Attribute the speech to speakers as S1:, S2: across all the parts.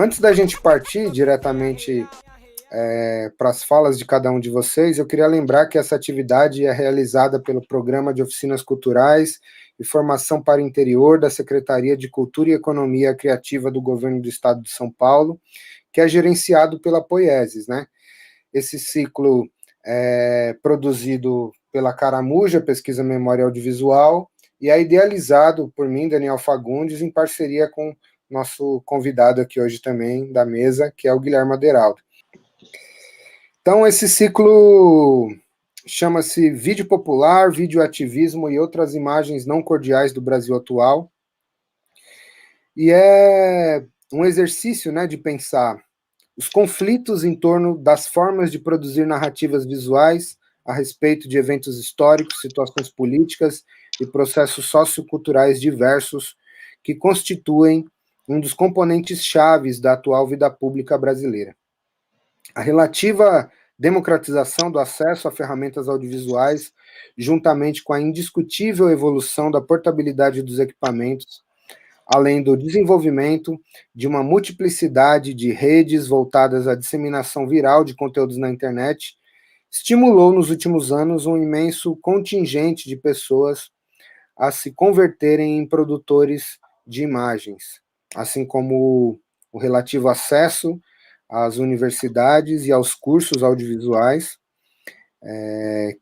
S1: Antes da gente partir diretamente para as falas de cada um de vocês, eu queria lembrar que essa atividade é realizada pelo Programa de Oficinas Culturais e Formação para o Interior da Secretaria de Cultura e Economia Criativa do Governo do Estado de São Paulo, que é gerenciado pela Poieses, né? Esse ciclo é produzido pela Caramuja, Pesquisa Memória Audiovisual, e é idealizado por mim, Daniel Fagundes, em parceria com nosso convidado aqui hoje também da mesa, que é o Guilherme Aderaldo. Então, esse ciclo chama-se Vídeo Popular, Vídeo Ativismo e Outras Imagens Não Cordiais do Brasil Atual, e é um exercício, né, de pensar os conflitos em torno das formas de produzir narrativas visuais a respeito de eventos históricos, situações políticas e processos socioculturais diversos que constituem um dos componentes chaves da atual vida pública brasileira. A relativa democratização do acesso a ferramentas audiovisuais, juntamente com a indiscutível evolução da portabilidade dos equipamentos, além do desenvolvimento de uma multiplicidade de redes voltadas à disseminação viral de conteúdos na internet, estimulou nos últimos anos um imenso contingente de pessoas a se converterem em produtores de imagens, assim como o relativo acesso às universidades e aos cursos audiovisuais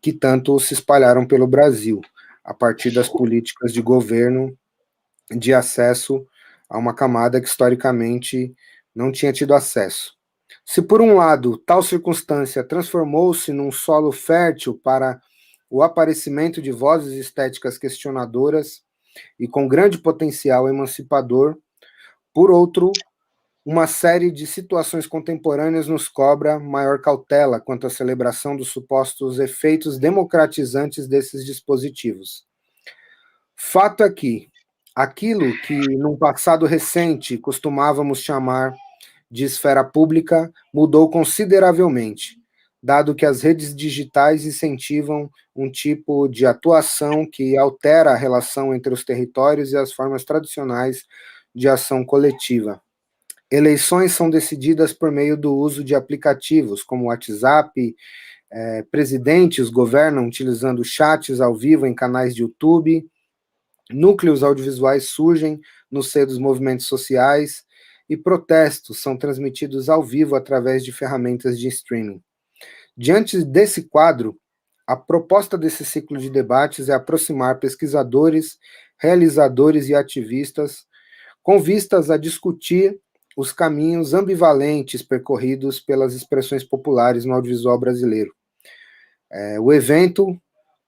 S1: que tanto se espalharam pelo Brasil, a partir das políticas de governo de acesso a uma camada que historicamente não tinha tido acesso. Se, por um lado, tal circunstância transformou-se num solo fértil para o aparecimento de vozes estéticas questionadoras e com grande potencial emancipador, por outro, uma série de situações contemporâneas nos cobra maior cautela quanto à celebração dos supostos efeitos democratizantes desses dispositivos. Fato é que aquilo que, num passado recente, costumávamos chamar de esfera pública mudou consideravelmente, dado que as redes digitais incentivam um tipo de atuação que altera a relação entre os territórios e as formas tradicionais de ação coletiva. Eleições são decididas por meio do uso de aplicativos como o WhatsApp, presidentes governam utilizando chats ao vivo em canais de YouTube, núcleos audiovisuais surgem no seio dos movimentos sociais e protestos são transmitidos ao vivo através de ferramentas de streaming. Diante desse quadro, a proposta desse ciclo de debates é aproximar pesquisadores, realizadores e ativistas com vistas a discutir os caminhos ambivalentes percorridos pelas expressões populares no audiovisual brasileiro. O evento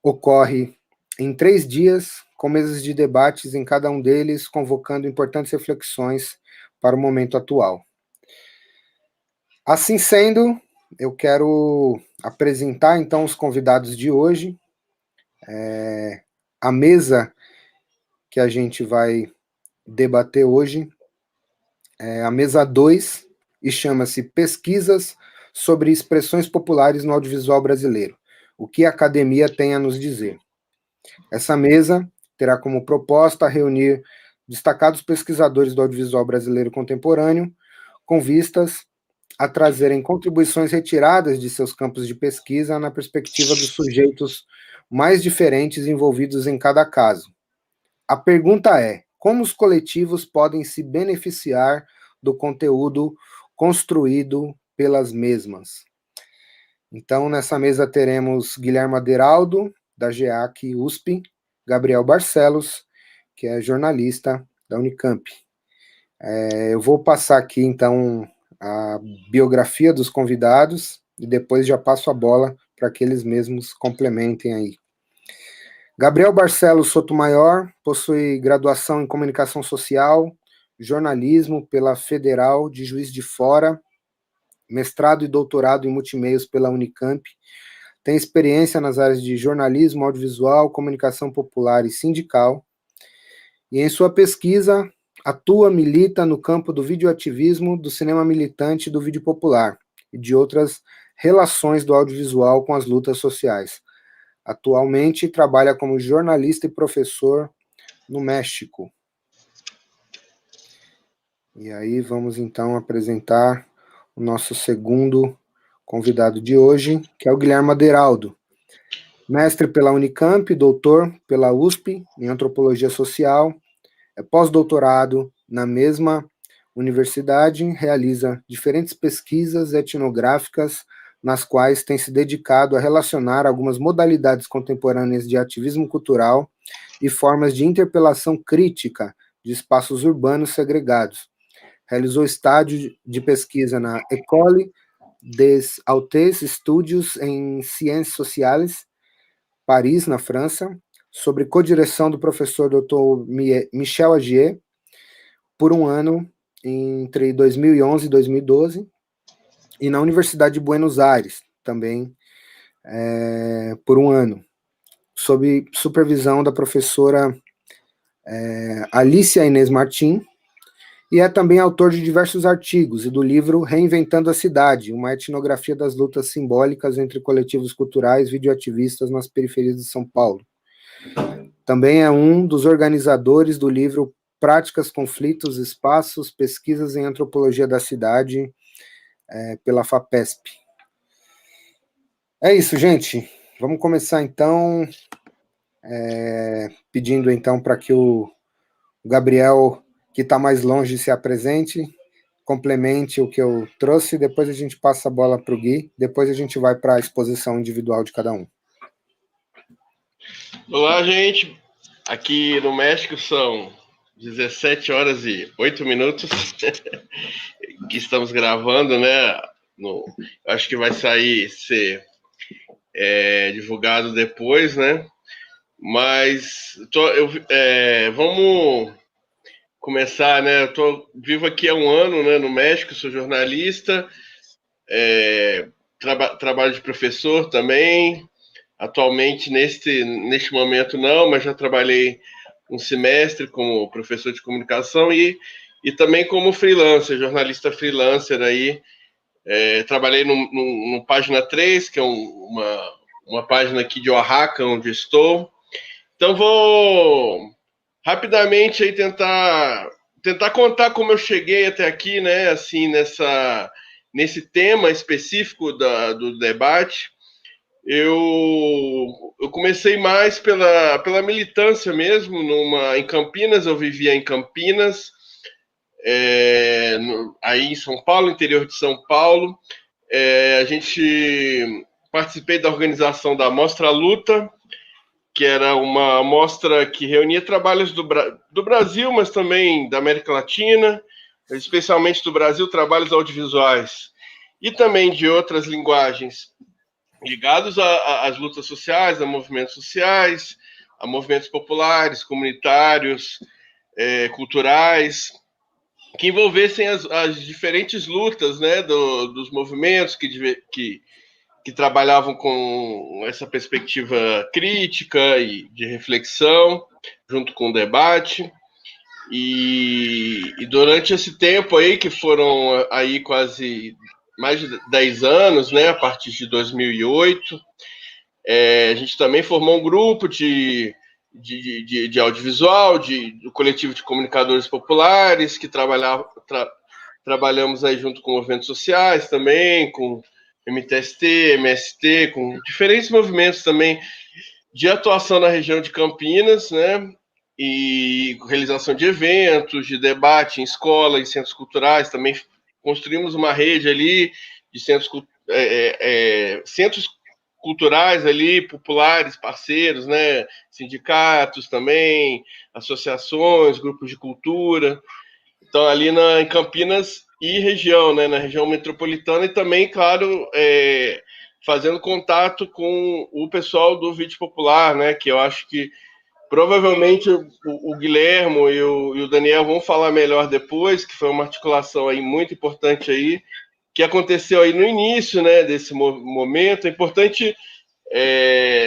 S1: ocorre em 3 dias, com mesas de debates em cada um deles, convocando importantes reflexões para o momento atual. Assim sendo, eu quero apresentar, então, os convidados de hoje. A mesa que a gente vai debater hoje é a mesa 2, e chama-se Pesquisas sobre Expressões Populares no Audiovisual Brasileiro. O que a academia tem a nos dizer. Essa mesa terá como proposta reunir destacados pesquisadores do audiovisual brasileiro contemporâneo, com vistas a trazerem contribuições retiradas de seus campos de pesquisa na perspectiva dos sujeitos mais diferentes envolvidos em cada caso. A pergunta é: como os coletivos podem se beneficiar do conteúdo construído pelas mesmas? Então, nessa mesa teremos Guilherme Aderaldo, da GEAC USP, Gabriel Barcelos, que é jornalista da Unicamp. Eu vou passar aqui, então, a biografia dos convidados e depois já passo a bola para que eles mesmos complementem aí. Gabriel Barcelos Sotomayor possui graduação em Comunicação Social, jornalismo pela Federal de Juiz de Fora, mestrado e doutorado em multimeios pela Unicamp, tem experiência nas áreas de jornalismo, audiovisual, comunicação popular e sindical, e em sua pesquisa milita no campo do videoativismo, do cinema militante e do vídeo popular, e de outras relações do audiovisual com as lutas sociais. Atualmente trabalha como jornalista e professor no México. E aí vamos então apresentar o nosso segundo convidado de hoje, que é o Guilherme Aderaldo, mestre pela Unicamp, doutor pela USP em Antropologia Social, é pós-doutorado na mesma universidade, realiza diferentes pesquisas etnográficas nas quais tem se dedicado a relacionar algumas modalidades contemporâneas de ativismo cultural e formas de interpelação crítica de espaços urbanos segregados. Realizou estágio de pesquisa na École des Hautes Études em Sciences Sociales, Paris, na França, sob codireção do professor Dr. Michel Agier, por um ano, entre 2011 e 2012, e na Universidade de Buenos Aires, também por um ano, sob supervisão da professora Alicia Inês Martim, e é também autor de diversos artigos e do livro Reinventando a Cidade, uma etnografia das lutas simbólicas entre coletivos culturais videoativistas nas periferias de São Paulo. Também é um dos organizadores do livro Práticas, Conflitos, Espaços, Pesquisas em Antropologia da Cidade, pela FAPESP. É isso, gente. Vamos começar então, pedindo então para que o Gabriel, que está mais longe, se apresente, complemente o que eu trouxe, depois a gente passa a bola para o Gui, depois a gente vai para a exposição individual de cada um.
S2: Olá, gente. Aqui no México são 17 horas e 8 minutos que estamos gravando, né? Acho que vai ser divulgado depois, né? Mas vamos começar, né? Eu vivo aqui há um ano, né, no México, sou jornalista, trabalho de professor também. Atualmente, neste momento não, mas já trabalhei um semestre como professor de comunicação e também como freelancer, jornalista freelancer aí. Trabalhei no Página 3, que é uma página aqui de Oaxaca, onde estou. Então vou rapidamente aí tentar contar como eu cheguei até aqui, né? Assim, nesse tema específico do debate. Eu comecei mais pela militância mesmo, em Campinas. Eu vivia em Campinas, aí em São Paulo, interior de São Paulo. A gente participei da organização da Mostra Luta, que era uma mostra que reunia trabalhos do Brasil, mas também da América Latina, especialmente do Brasil, trabalhos audiovisuais e também de outras linguagens ligados às lutas sociais, a movimentos sociais, a movimentos populares, comunitários, culturais, que envolvessem as diferentes lutas, né, dos movimentos que trabalhavam com essa perspectiva crítica e de reflexão, junto com o debate. E durante esse tempo aí, que foram aí quase mais de 10 anos, né, a partir de 2008, a gente também formou um grupo de audiovisual, do coletivo de comunicadores populares, que trabalhamos aí junto com movimentos sociais também, com MTST, MST, com diferentes movimentos também de atuação na região de Campinas, né? E realização de eventos, de debate em escola, em centros culturais. Também construímos uma rede ali de centros culturais ali, populares, parceiros, né? Sindicatos também, associações, grupos de cultura. Então, ali em Campinas e região, né? Na região metropolitana, e também, claro, fazendo contato com o pessoal do Vídeo Popular, né? Que eu acho que provavelmente o Guilhermo e o Daniel vão falar melhor depois, que foi uma articulação aí muito importante aí, que aconteceu aí no início, né, desse momento. É importante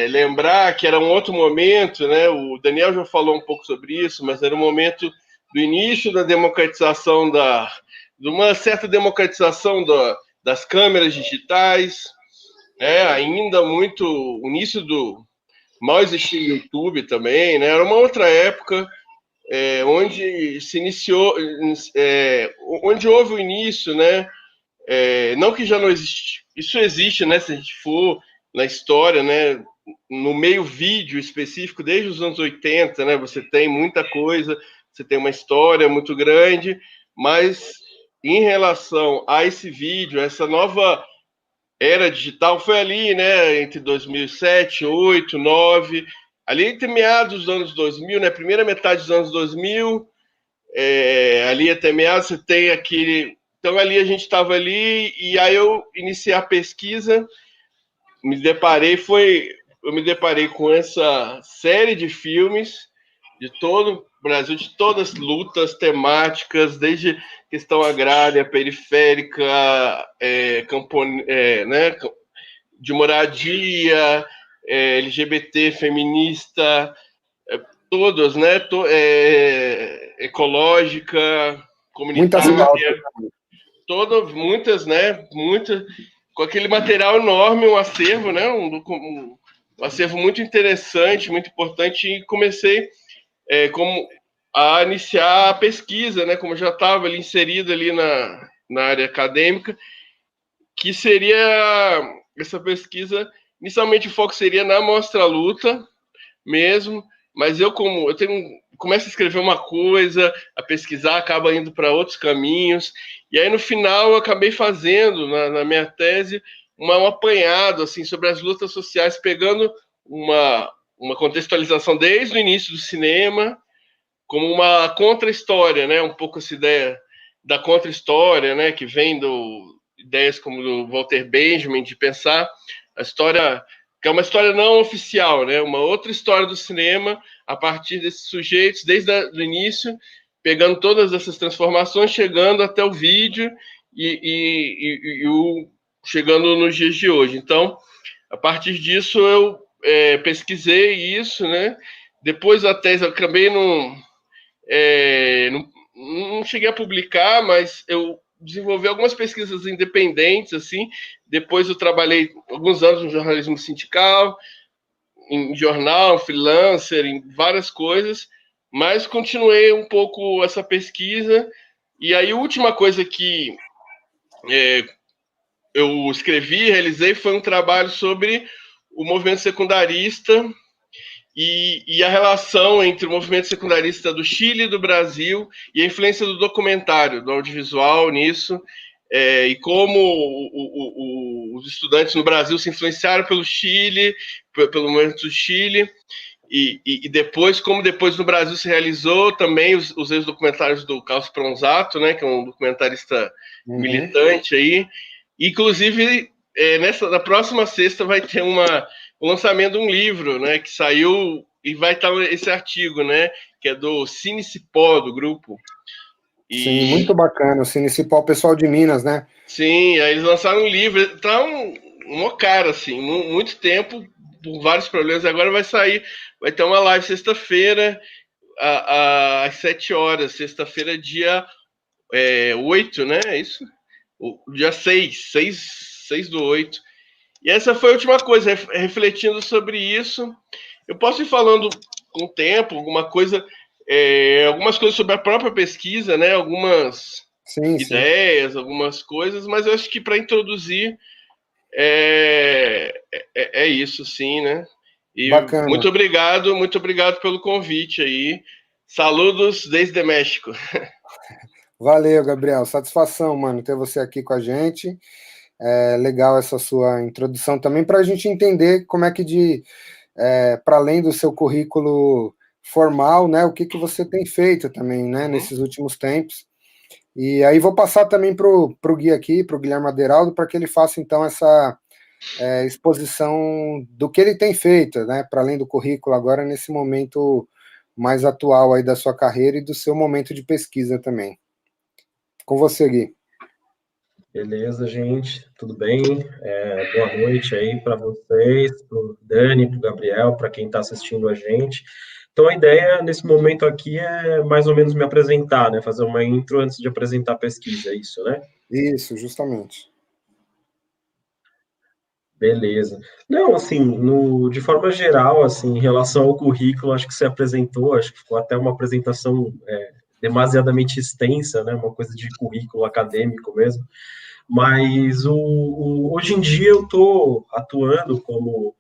S2: lembrar que era um outro momento, né? O Daniel já falou um pouco sobre isso, mas era um momento do início da democratização, de uma certa democratização das câmeras digitais, ainda muito o início mal existia YouTube também, né? Era uma outra época, onde se iniciou, onde houve o início, né? Não que já não existe, isso existe, né? Se a gente for na história, né? No meio vídeo específico, desde os anos 80, né? Você tem muita coisa, você tem uma história muito grande, mas em relação a esse vídeo, essa nova era digital, foi ali, né? Entre 2007, 2008, 2009, ali entre meados dos anos 2000, né? Primeira metade dos anos 2000, ali até meados, você tem aquele. Então, ali a gente estava ali, e aí eu iniciei a pesquisa, eu me deparei com essa série de filmes de todo o Brasil, de todas as lutas temáticas, desde questão agrária, periférica, né, de moradia, LGBT, feminista, todas, né, ecológica,
S1: Muitas pautas.
S2: comunitária, muitas, né, muitas, com aquele material enorme, um acervo, né, um acervo muito interessante, muito importante, e comecei como a iniciar a pesquisa, né, como eu já estava ali inserido ali na área acadêmica, que seria essa pesquisa, inicialmente o foco seria na mostra-luta mesmo, mas começo a escrever uma coisa, a pesquisar, acaba indo para outros caminhos, e aí no final eu acabei fazendo, na minha tese, um apanhado assim, sobre as lutas sociais, pegando uma contextualização desde o início do cinema, como uma contra-história, né? Um pouco essa ideia da contra-história, né? Que vem ideias como do Walter Benjamin, de pensar a história, que é uma história não oficial, né? Uma outra história do cinema a partir desses sujeitos, desde o início, pegando todas essas transformações, chegando até o vídeo e chegando nos dias de hoje. Então, a partir disso, eu pesquisei isso, né? Depois a tese eu acabei não cheguei a publicar, mas eu desenvolvi algumas pesquisas independentes, assim. Depois eu trabalhei alguns anos no jornalismo sindical, em jornal, freelancer, em várias coisas, mas continuei um pouco essa pesquisa. E aí a última coisa que eu escrevi, realizei, foi um trabalho sobre o movimento secundarista e a relação entre o movimento secundarista do Chile e do Brasil e a influência do documentário, do audiovisual nisso, e como os estudantes no Brasil se influenciaram pelo Chile, pelo movimento do Chile, e depois, como depois no Brasil se realizou também os ex-documentários do Carlos Pronzato, né, que é um documentarista militante aí. Inclusive, na próxima sexta vai ter o lançamento de um livro, né, que saiu, e vai estar esse artigo, né, que é do Cine Cipó, do grupo.
S1: Sim, muito bacana, o Cine Cipó, o pessoal de Minas, né?
S2: Sim, aí eles lançaram um livro, tá uma cara, assim, muito tempo, por vários problemas, agora vai sair, vai ter uma live sexta-feira, às 7 horas, sexta-feira, dia 8, né, é isso? Dia 6 do 8. E essa foi a última coisa, refletindo sobre isso. Eu posso ir falando com o tempo, algumas coisas sobre a própria pesquisa, né? Algumas ideias, algumas coisas, mas eu acho que para introduzir é isso, sim, né? E
S1: bacana.
S2: Muito obrigado pelo convite aí. Saludos desde México.
S1: Valeu, Gabriel. Satisfação, mano, ter você aqui com a gente. É legal essa sua introdução também para a gente entender como é que para além do seu currículo formal, né, o que você tem feito também, né, nesses últimos tempos. E aí vou passar também para o Gui aqui, para o Guilherme Aderaldo, para que ele faça então essa exposição do que ele tem feito, né, para além do currículo agora nesse momento mais atual aí da sua carreira e do seu momento de pesquisa também. Com você, Gui.
S3: Beleza, gente, tudo bem? Boa noite aí para vocês, para o Dani, para o Gabriel, para quem está assistindo a gente. Então, a ideia nesse momento aqui é mais ou menos me apresentar, né? Fazer uma intro antes de apresentar a pesquisa, é isso, né?
S1: Isso, justamente.
S3: Beleza. Não, assim, de forma geral, assim, em relação ao currículo, acho que você apresentou, acho que ficou até uma apresentação demasiadamente extensa, né, uma coisa de currículo acadêmico mesmo, mas hoje em dia eu estou atuando como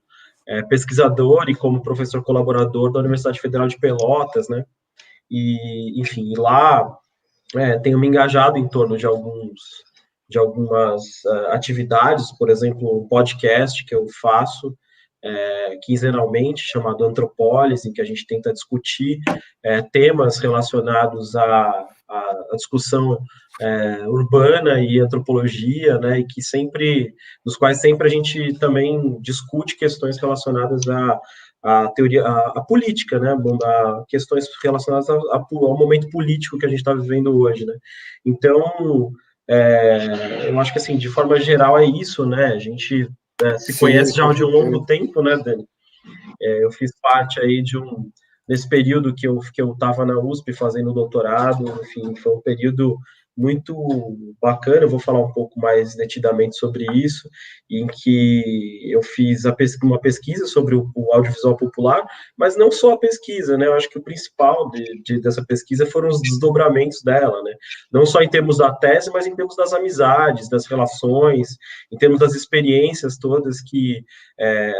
S3: pesquisador e como professor colaborador da Universidade Federal de Pelotas, né, e, enfim, lá tenho me engajado em torno de algumas atividades, por exemplo, um podcast que eu faço quinzenalmente, chamado Antropólise, em que a gente tenta discutir temas relacionados à discussão urbana e antropologia, né, e que nos quais sempre a gente também discute questões relacionadas à teoria, à política, né, a questões relacionadas ao momento político que a gente está vivendo hoje, né. Então, eu acho que, assim, de forma geral é isso, né, a gente se
S1: Sim,
S3: conhece já
S1: com
S3: de um
S1: certeza.
S3: longo tempo, né, Dani? Eu fiz parte aí nesse período que eu estava na USP fazendo doutorado, enfim, foi um período muito bacana, eu vou falar um pouco mais detidamente sobre isso, em que eu fiz uma pesquisa sobre o audiovisual popular, mas não só a pesquisa, né, eu acho que o principal dessa pesquisa foram os desdobramentos dela, né, não só em termos da tese, mas em termos das amizades, das relações, em termos das experiências todas que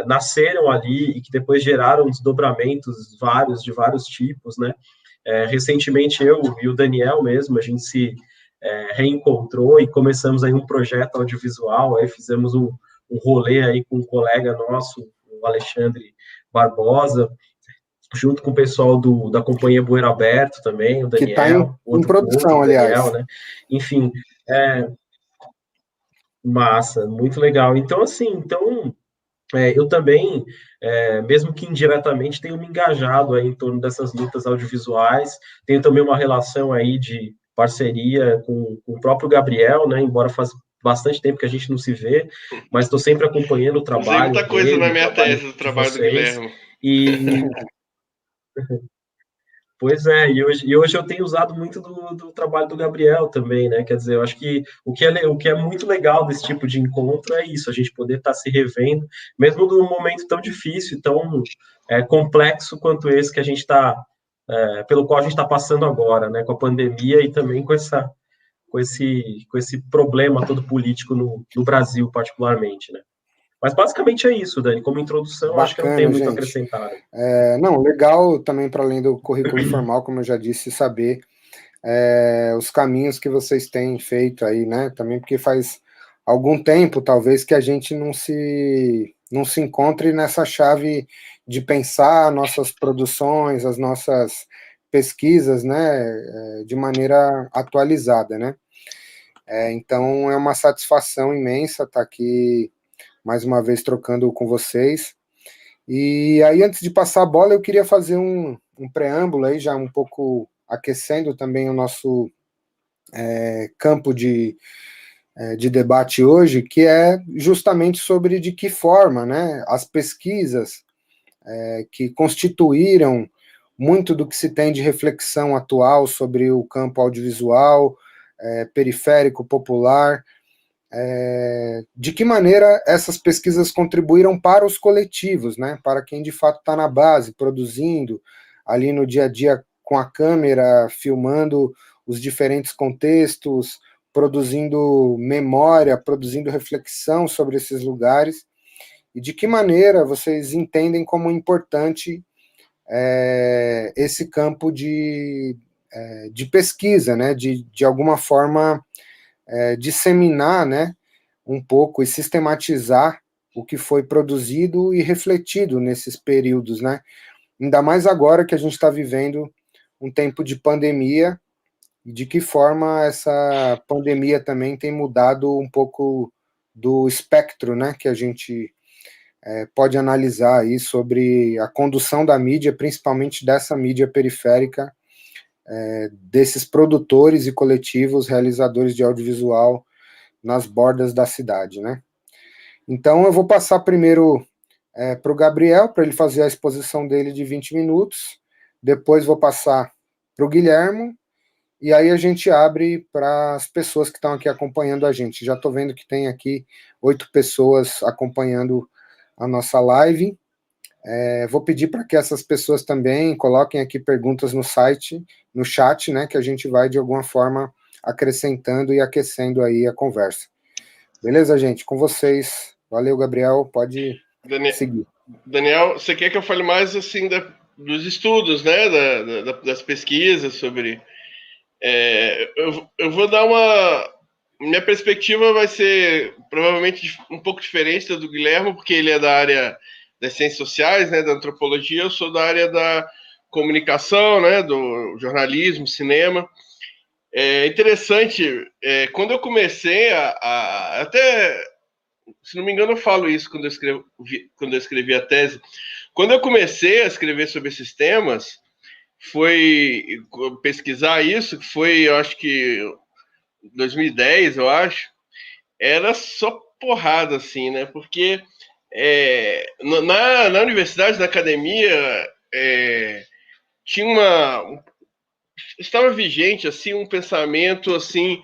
S3: nasceram ali e que depois geraram desdobramentos de vários tipos, né? Recentemente eu e o Daniel mesmo, a gente se reencontrou e começamos aí um projeto audiovisual, aí fizemos um rolê aí com um colega nosso, o Alexandre Barbosa, junto com o pessoal da Companhia Bueiro Aberto também, o
S1: Que está em,
S3: Daniel,
S1: em produção,
S3: outro Daniel,
S1: aliás.
S3: né? Enfim, massa, muito legal. Então, assim, eu também, mesmo que indiretamente, tenho me engajado aí em torno dessas lutas audiovisuais, tenho também uma relação aí de parceria com o próprio Gabriel, né, embora faz bastante tempo que a gente não se vê, mas estou sempre acompanhando o
S2: Usei
S3: trabalho
S2: muita coisa
S3: dele,
S2: na
S3: o
S2: minha
S3: trabalho
S2: tese do
S3: de
S2: trabalho do
S3: vocês,
S2: Guilherme.
S3: e pois é, e hoje eu tenho usado muito do trabalho do Gabriel também, né? Quer dizer, eu acho que o que é muito legal desse tipo de encontro é isso, a gente poder estar se revendo, mesmo num momento tão difícil, tão complexo quanto esse que a gente está, pelo qual a gente está passando agora, né? Com a pandemia e também com esse problema todo político no Brasil, particularmente, né? Mas basicamente é isso, Dani. Como introdução, acho que eu não tenho
S1: Bacana,
S3: muito a
S1: gente.
S3: acrescentar.
S1: Não, legal também, para além do currículo formal, como eu já disse, saber os caminhos que vocês têm feito aí, né? Também porque faz algum tempo, talvez, que a gente não se encontre nessa chave de pensar nossas produções, as nossas pesquisas, né? De maneira atualizada, né? Então, é uma satisfação imensa estar aqui mais uma vez trocando com vocês. E aí, antes de passar a bola, eu queria fazer um preâmbulo aí, já um pouco aquecendo também o nosso campo de debate hoje, que é justamente sobre de que forma, né, as pesquisas que constituíram muito do que se tem de reflexão atual sobre o campo audiovisual, periférico, popular, de que maneira essas pesquisas contribuíram para os coletivos, né, para quem de fato está na base, produzindo ali no dia a dia com a câmera, filmando os diferentes contextos, produzindo memória, produzindo reflexão sobre esses lugares, e de que maneira vocês entendem como importante esse campo de pesquisa, né, de alguma forma disseminar, né, um pouco e sistematizar o que foi produzido e refletido nesses períodos, né? Ainda mais agora que a gente está vivendo um tempo de pandemia, e de que forma essa pandemia também tem mudado um pouco do espectro, né, que a gente pode analisar aí sobre a condução da mídia, principalmente dessa mídia periférica, desses produtores e coletivos realizadores de audiovisual nas bordas da cidade, né? Então eu vou passar primeiro para o Gabriel, para ele fazer a exposição dele de 20 minutos, depois vou passar para o Guilhermo, e aí a gente abre para as pessoas que estão aqui acompanhando a gente. Já estou vendo que tem aqui 8 pessoas acompanhando a nossa live. Vou pedir para que essas pessoas também coloquem aqui perguntas no site, no chat, né, que a gente vai, de alguma forma, acrescentando e aquecendo aí a conversa. Beleza, gente? Com vocês. Valeu, Gabriel. Pode seguir.
S2: Daniel, você quer que eu fale mais, assim, dos estudos, né, das pesquisas sobre... eu vou dar uma... Minha perspectiva vai ser provavelmente um pouco diferente da do Guilherme, porque ele é da área das ciências sociais, né, da antropologia, eu sou da área da comunicação, né, do jornalismo, cinema. É interessante, quando eu comecei até, se não me engano, eu falo isso quando eu escrevi a tese. Quando eu comecei a escrever sobre esses temas, foi pesquisar isso, que foi, eu acho que 2010, eu acho, era só porrada, assim, né? Porque na universidade, na academia, estava vigente, assim, um pensamento, assim,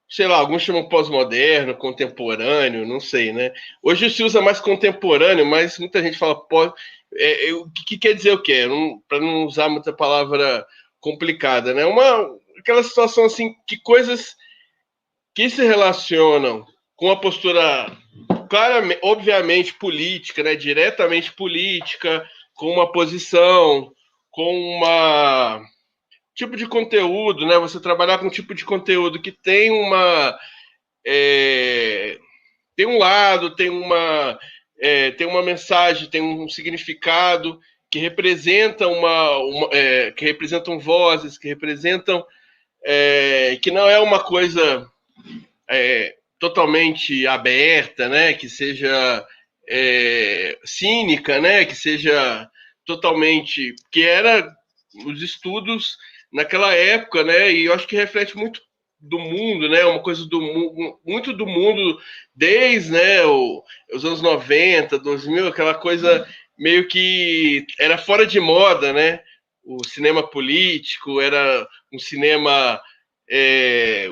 S2: sei lá, alguns chamam pós-moderno, contemporâneo, não sei, né? Hoje se usa mais contemporâneo, mas muita gente fala pós... o que quer dizer o quê? Para não usar muita palavra complicada, né? Aquela situação, assim, que coisas que se relacionam com a postura claramente, obviamente política, né, diretamente política, com uma posição, com uma tipo de conteúdo, né, você trabalhar com um tipo de conteúdo que tem tem um lado, tem uma mensagem, tem um significado que representam que representam vozes, que representam que não é uma coisa totalmente aberta, né? Que seja cínica, né? Que seja totalmente... Que era os estudos naquela época, né? E eu acho que reflete muito do mundo, né? Uma coisa muito do mundo desde, né, os anos 90, 2000, aquela coisa meio que era fora de moda, né? O cinema político era um cinema...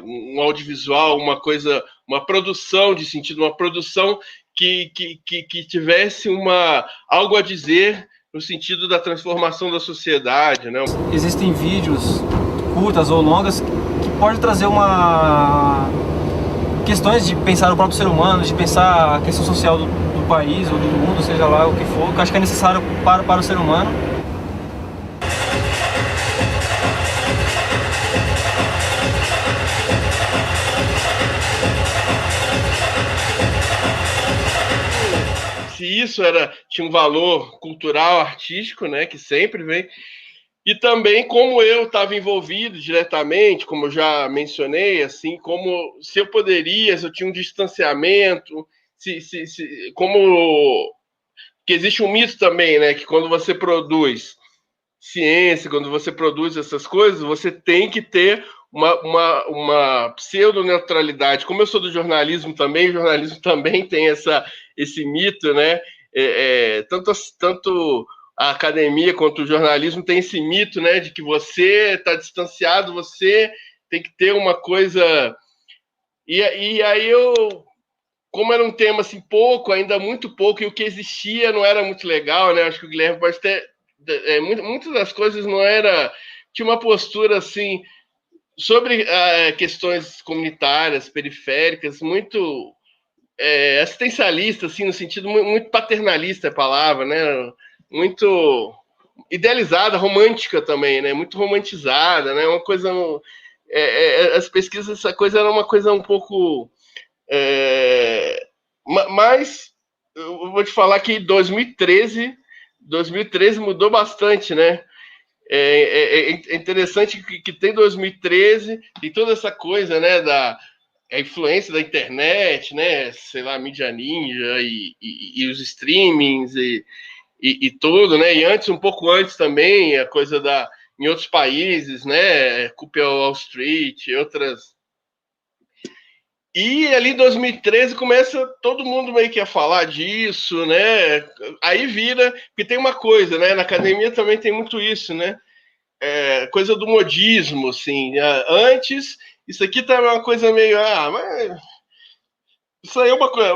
S2: um audiovisual, uma coisa, uma produção de sentido, uma produção que tivesse algo a dizer no sentido da transformação da sociedade, né?
S4: Existem vídeos curtas ou longas que podem trazer questões de pensar o próprio ser humano, de pensar a questão social do país ou do mundo, seja lá o que for, que eu acho que é necessário para o ser humano.
S2: Se isso tinha um valor cultural, artístico, né, que sempre vem, e também como eu estava envolvido diretamente, como eu já mencionei, assim, como se eu tinha um distanciamento, que existe um mito também, né, que quando você produz ciência, quando você produz essas coisas, você tem que ter uma pseudo-neutralidade. Como eu sou do jornalismo também, o jornalismo também tem esse mito, né? Tanto a academia quanto o jornalismo tem esse mito, né, de que você está distanciado, você tem que ter uma coisa... E aí como era um tema assim ainda muito pouco, e o que existia não era muito legal, né? Acho que o Guilherme pode ter... muitas das coisas não era... Tinha uma postura assim sobre questões comunitárias, periféricas, muito assistencialista, assim, no sentido muito paternalista a palavra, né? Muito idealizada, romântica também, né? Muito romantizada, né? Uma coisa... as pesquisas, essa coisa era uma coisa um pouco... mas eu vou te falar que 2013 mudou bastante, né? É interessante que tem 2013 e toda essa coisa, né, a influência da internet, né, sei lá, mídia ninja e os streamings e tudo, né, e um pouco antes também, a coisa em outros países, né, Culpa Wall Street, outras... E ali em 2013 começa todo mundo meio que a falar disso, né? Aí vira... Porque tem uma coisa, né? Na academia também tem muito isso, né? coisa do modismo, assim. Antes, isso aqui tá uma coisa meio... mas isso aí é uma coisa...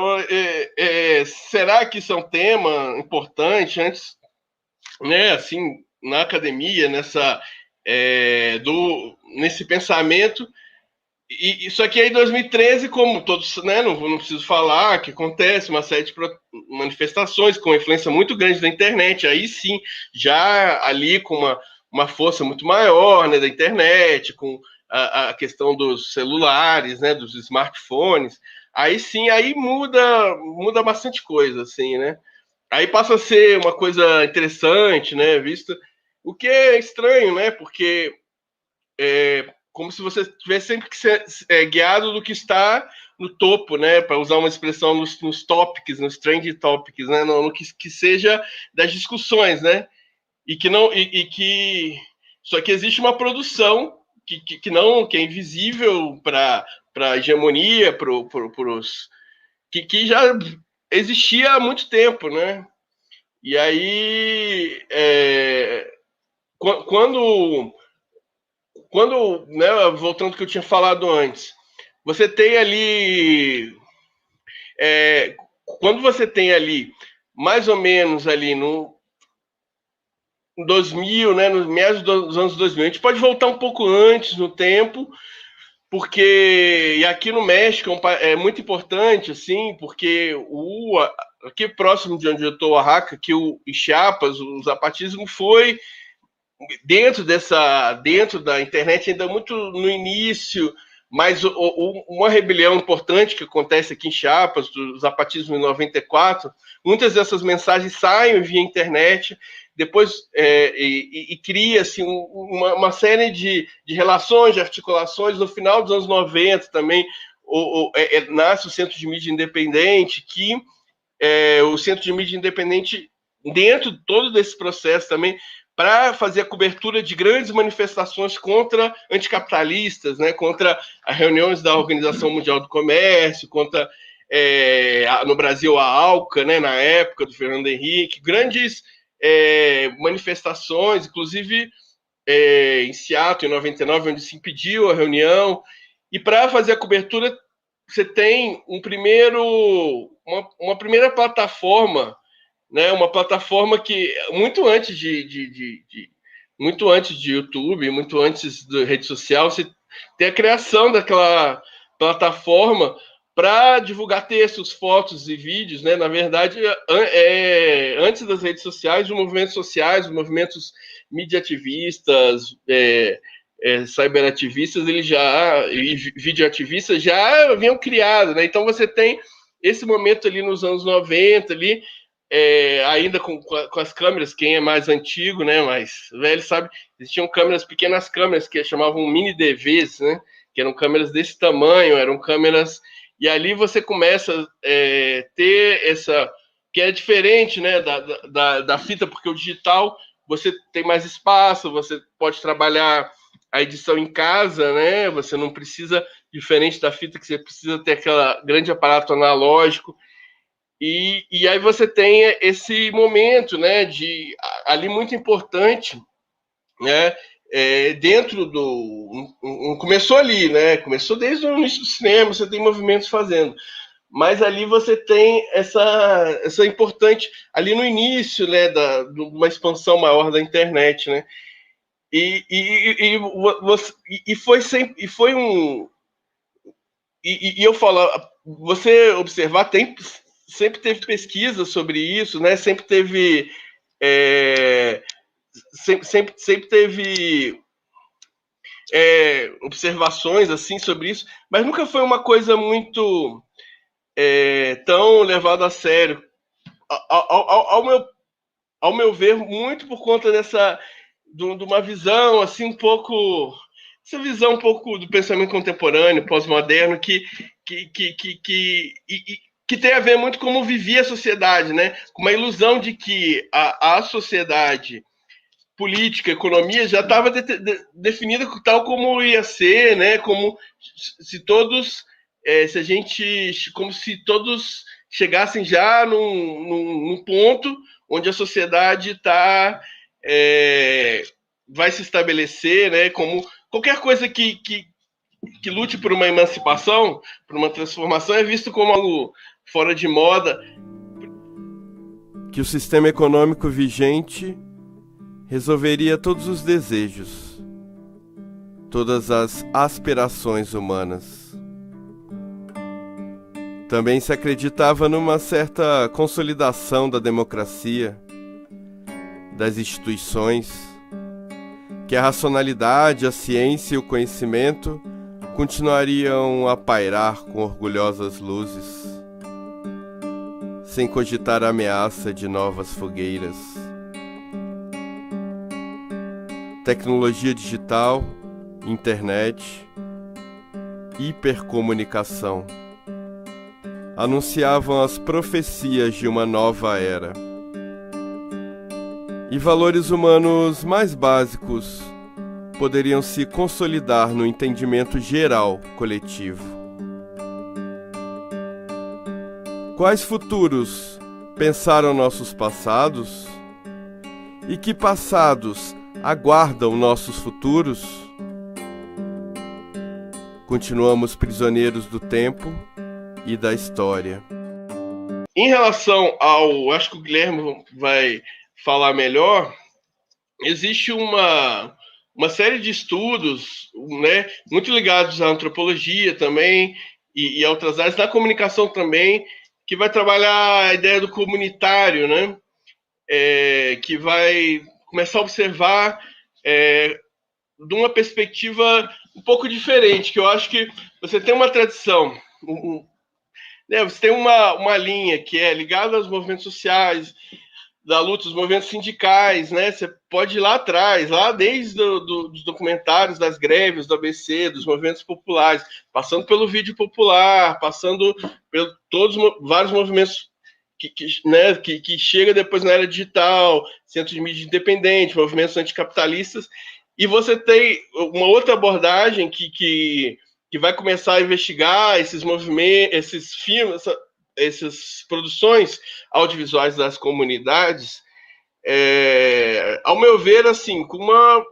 S2: será que isso é um tema importante antes, né, assim, na academia, nesse pensamento? E isso aqui é em 2013, como todos, né, não preciso falar, que acontece uma série de manifestações com uma influência muito grande da internet, aí sim, já ali com uma força muito maior, né, da internet, com a questão dos celulares, né, dos smartphones, aí sim, aí muda bastante coisa, assim, né? Aí passa a ser uma coisa interessante, né, visto, o que é estranho, né, porque como se você tivesse sempre que ser guiado do que está no topo, né? Para usar uma expressão nos topics, nos trend topics, né? No que seja das discussões, né? E que não que só que existe uma produção que é invisível para a hegemonia, que já existia há muito tempo, né? E aí quando, né, voltando ao que eu tinha falado antes, você tem ali, quando você tem ali, mais ou menos ali no 2000, né, nos meados dos anos 2000, a gente pode voltar um pouco antes no tempo, porque, e aqui no México é muito importante, assim, porque aqui próximo de onde eu estou, Oaxaca, que o Chiapas, o zapatismo foi dentro da internet ainda muito no início, mas uma rebelião importante que acontece aqui em Chiapas, do zapatismo em 94, muitas dessas mensagens saem via internet, depois cria-se uma série de relações, de articulações. No final dos anos 90 também nasce o Centro de Mídia Independente, que o Centro de Mídia Independente, dentro de todo desse processo também, para fazer a cobertura de grandes manifestações contra anticapitalistas, né, contra as reuniões da Organização Mundial do Comércio, contra, no Brasil, a ALCA, né, na época do Fernando Henrique, grandes manifestações, inclusive em Seattle, em 99, onde se impediu a reunião. E para fazer a cobertura, você tem uma primeira plataforma, né, uma plataforma que muito antes de YouTube, muito antes da rede social, você tem a criação daquela plataforma para divulgar textos, fotos e vídeos, né? Na verdade, antes das redes sociais, os movimentos sociais, os movimentos mediativistas, cyberativistas, e videoativistas já haviam criado, né? Então você tem esse momento ali nos anos 90, ali, ainda com as câmeras, quem é mais antigo, né, mais velho sabe, existiam pequenas câmeras que chamavam mini DVs, né, que eram câmeras desse tamanho, eram câmeras, e ali você começa a ter essa, que é diferente, né, da fita, porque o digital você tem mais espaço, você pode trabalhar a edição em casa, né, você não precisa, diferente da fita, que você precisa ter aquele grande aparato analógico. E aí você tem esse momento, né, ali muito importante, né, dentro começou ali, né, começou desde o início do cinema, você tem movimentos fazendo, mas ali você tem essa importante, ali no início, né, de uma expansão maior da internet, né, foi sempre, e eu falo, você observar, sempre teve pesquisa sobre isso, né? Sempre teve sempre teve observações assim sobre isso, mas nunca foi uma coisa muito tão levada a sério, ao meu ver, muito por conta de uma visão assim um pouco, essa visão um pouco do pensamento contemporâneo, pós-moderno, que tem a ver muito com como vivia a sociedade, né? Com uma ilusão de que a sociedade política, economia já estava definida tal como ia ser, né? Como se todos chegassem já num ponto onde a sociedade está vai se estabelecer, né, como qualquer coisa que lute por uma emancipação, por uma transformação, é visto como algo fora de moda.
S5: Que o sistema econômico vigente resolveria todos os desejos, todas as aspirações humanas. Também se acreditava numa certa consolidação da democracia, das instituições, que a racionalidade, a ciência e o conhecimento continuariam a pairar com orgulhosas luzes, sem cogitar a ameaça de novas fogueiras. Tecnologia digital, internet, hipercomunicação anunciavam as profecias de uma nova era. E valores humanos mais básicos poderiam se consolidar no entendimento geral coletivo. Quais futuros pensaram nossos passados? E que passados aguardam nossos futuros? Continuamos prisioneiros do tempo e da história.
S2: Em relação ao... Acho que o Guilherme vai falar melhor. Existe uma série de estudos, né, muito ligados à antropologia também e a outras áreas, na comunicação também, que vai trabalhar a ideia do comunitário, né, que vai começar a observar de uma perspectiva um pouco diferente, que eu acho que você tem uma tradição, né, você tem uma linha que é ligada aos movimentos sociais, da luta, dos movimentos sindicais, né? Você pode ir lá atrás, lá desde dos documentários das greves do ABC, dos movimentos populares, passando pelo vídeo popular, passando por vários movimentos que chega depois na era digital, centros de mídia independente, movimentos anticapitalistas, e você tem uma outra abordagem que vai começar a investigar esses movimentos, esses filmes, essas produções audiovisuais das comunidades, ao meu ver, assim, com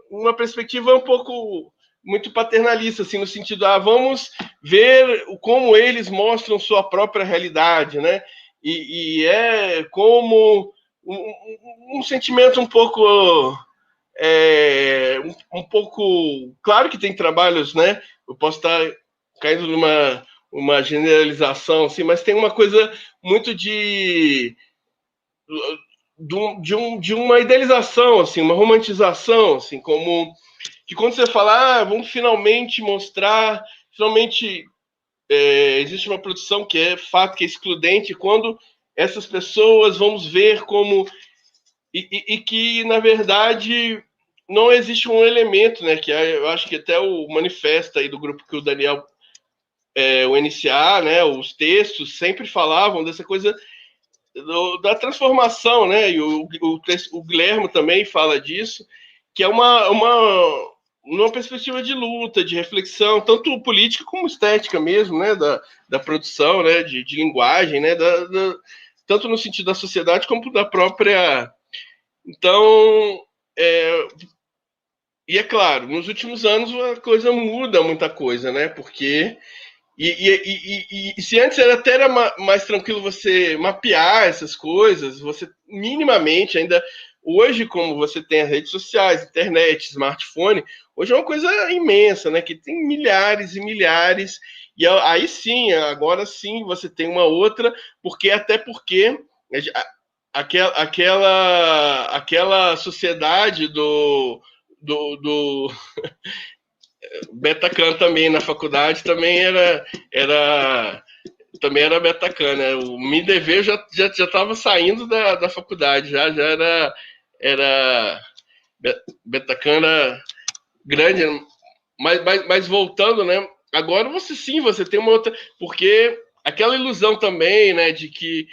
S2: uma perspectiva um pouco muito paternalista, assim, no sentido, vamos ver como eles mostram sua própria realidade, né? E é como um sentimento um pouco claro que tem trabalhos, né? Eu posso estar caindo numa generalização, assim, mas tem uma coisa muito de uma idealização, assim, uma romantização, assim, como que quando você fala, vamos finalmente mostrar, finalmente existe uma produção que é fato, que é excludente, quando essas pessoas vamos ver como e que, na verdade, não existe um elemento, né, que eu acho que até o manifesto aí do grupo que o Daniel o NCA, né, os textos sempre falavam dessa coisa da transformação, né, e o Guilherme também fala disso, que é uma perspectiva de luta, de reflexão, tanto política como estética mesmo, né, da produção, né, de linguagem, né, tanto no sentido da sociedade como da própria... Então, e é claro, nos últimos anos a coisa muda muita coisa, né, porque... E se antes era mais tranquilo você mapear essas coisas, você minimamente ainda... Hoje, como você tem as redes sociais, internet, smartphone, hoje é uma coisa imensa, né? Que tem milhares e milhares. E aí sim, agora sim, você tem uma outra, até porque aquela sociedade do Betacam também na faculdade também também era Betacam, né? O MIDV já estava saindo da faculdade, já era Betacam era grande, mas voltando, né? Agora você tem uma outra, porque aquela ilusão também, né, de que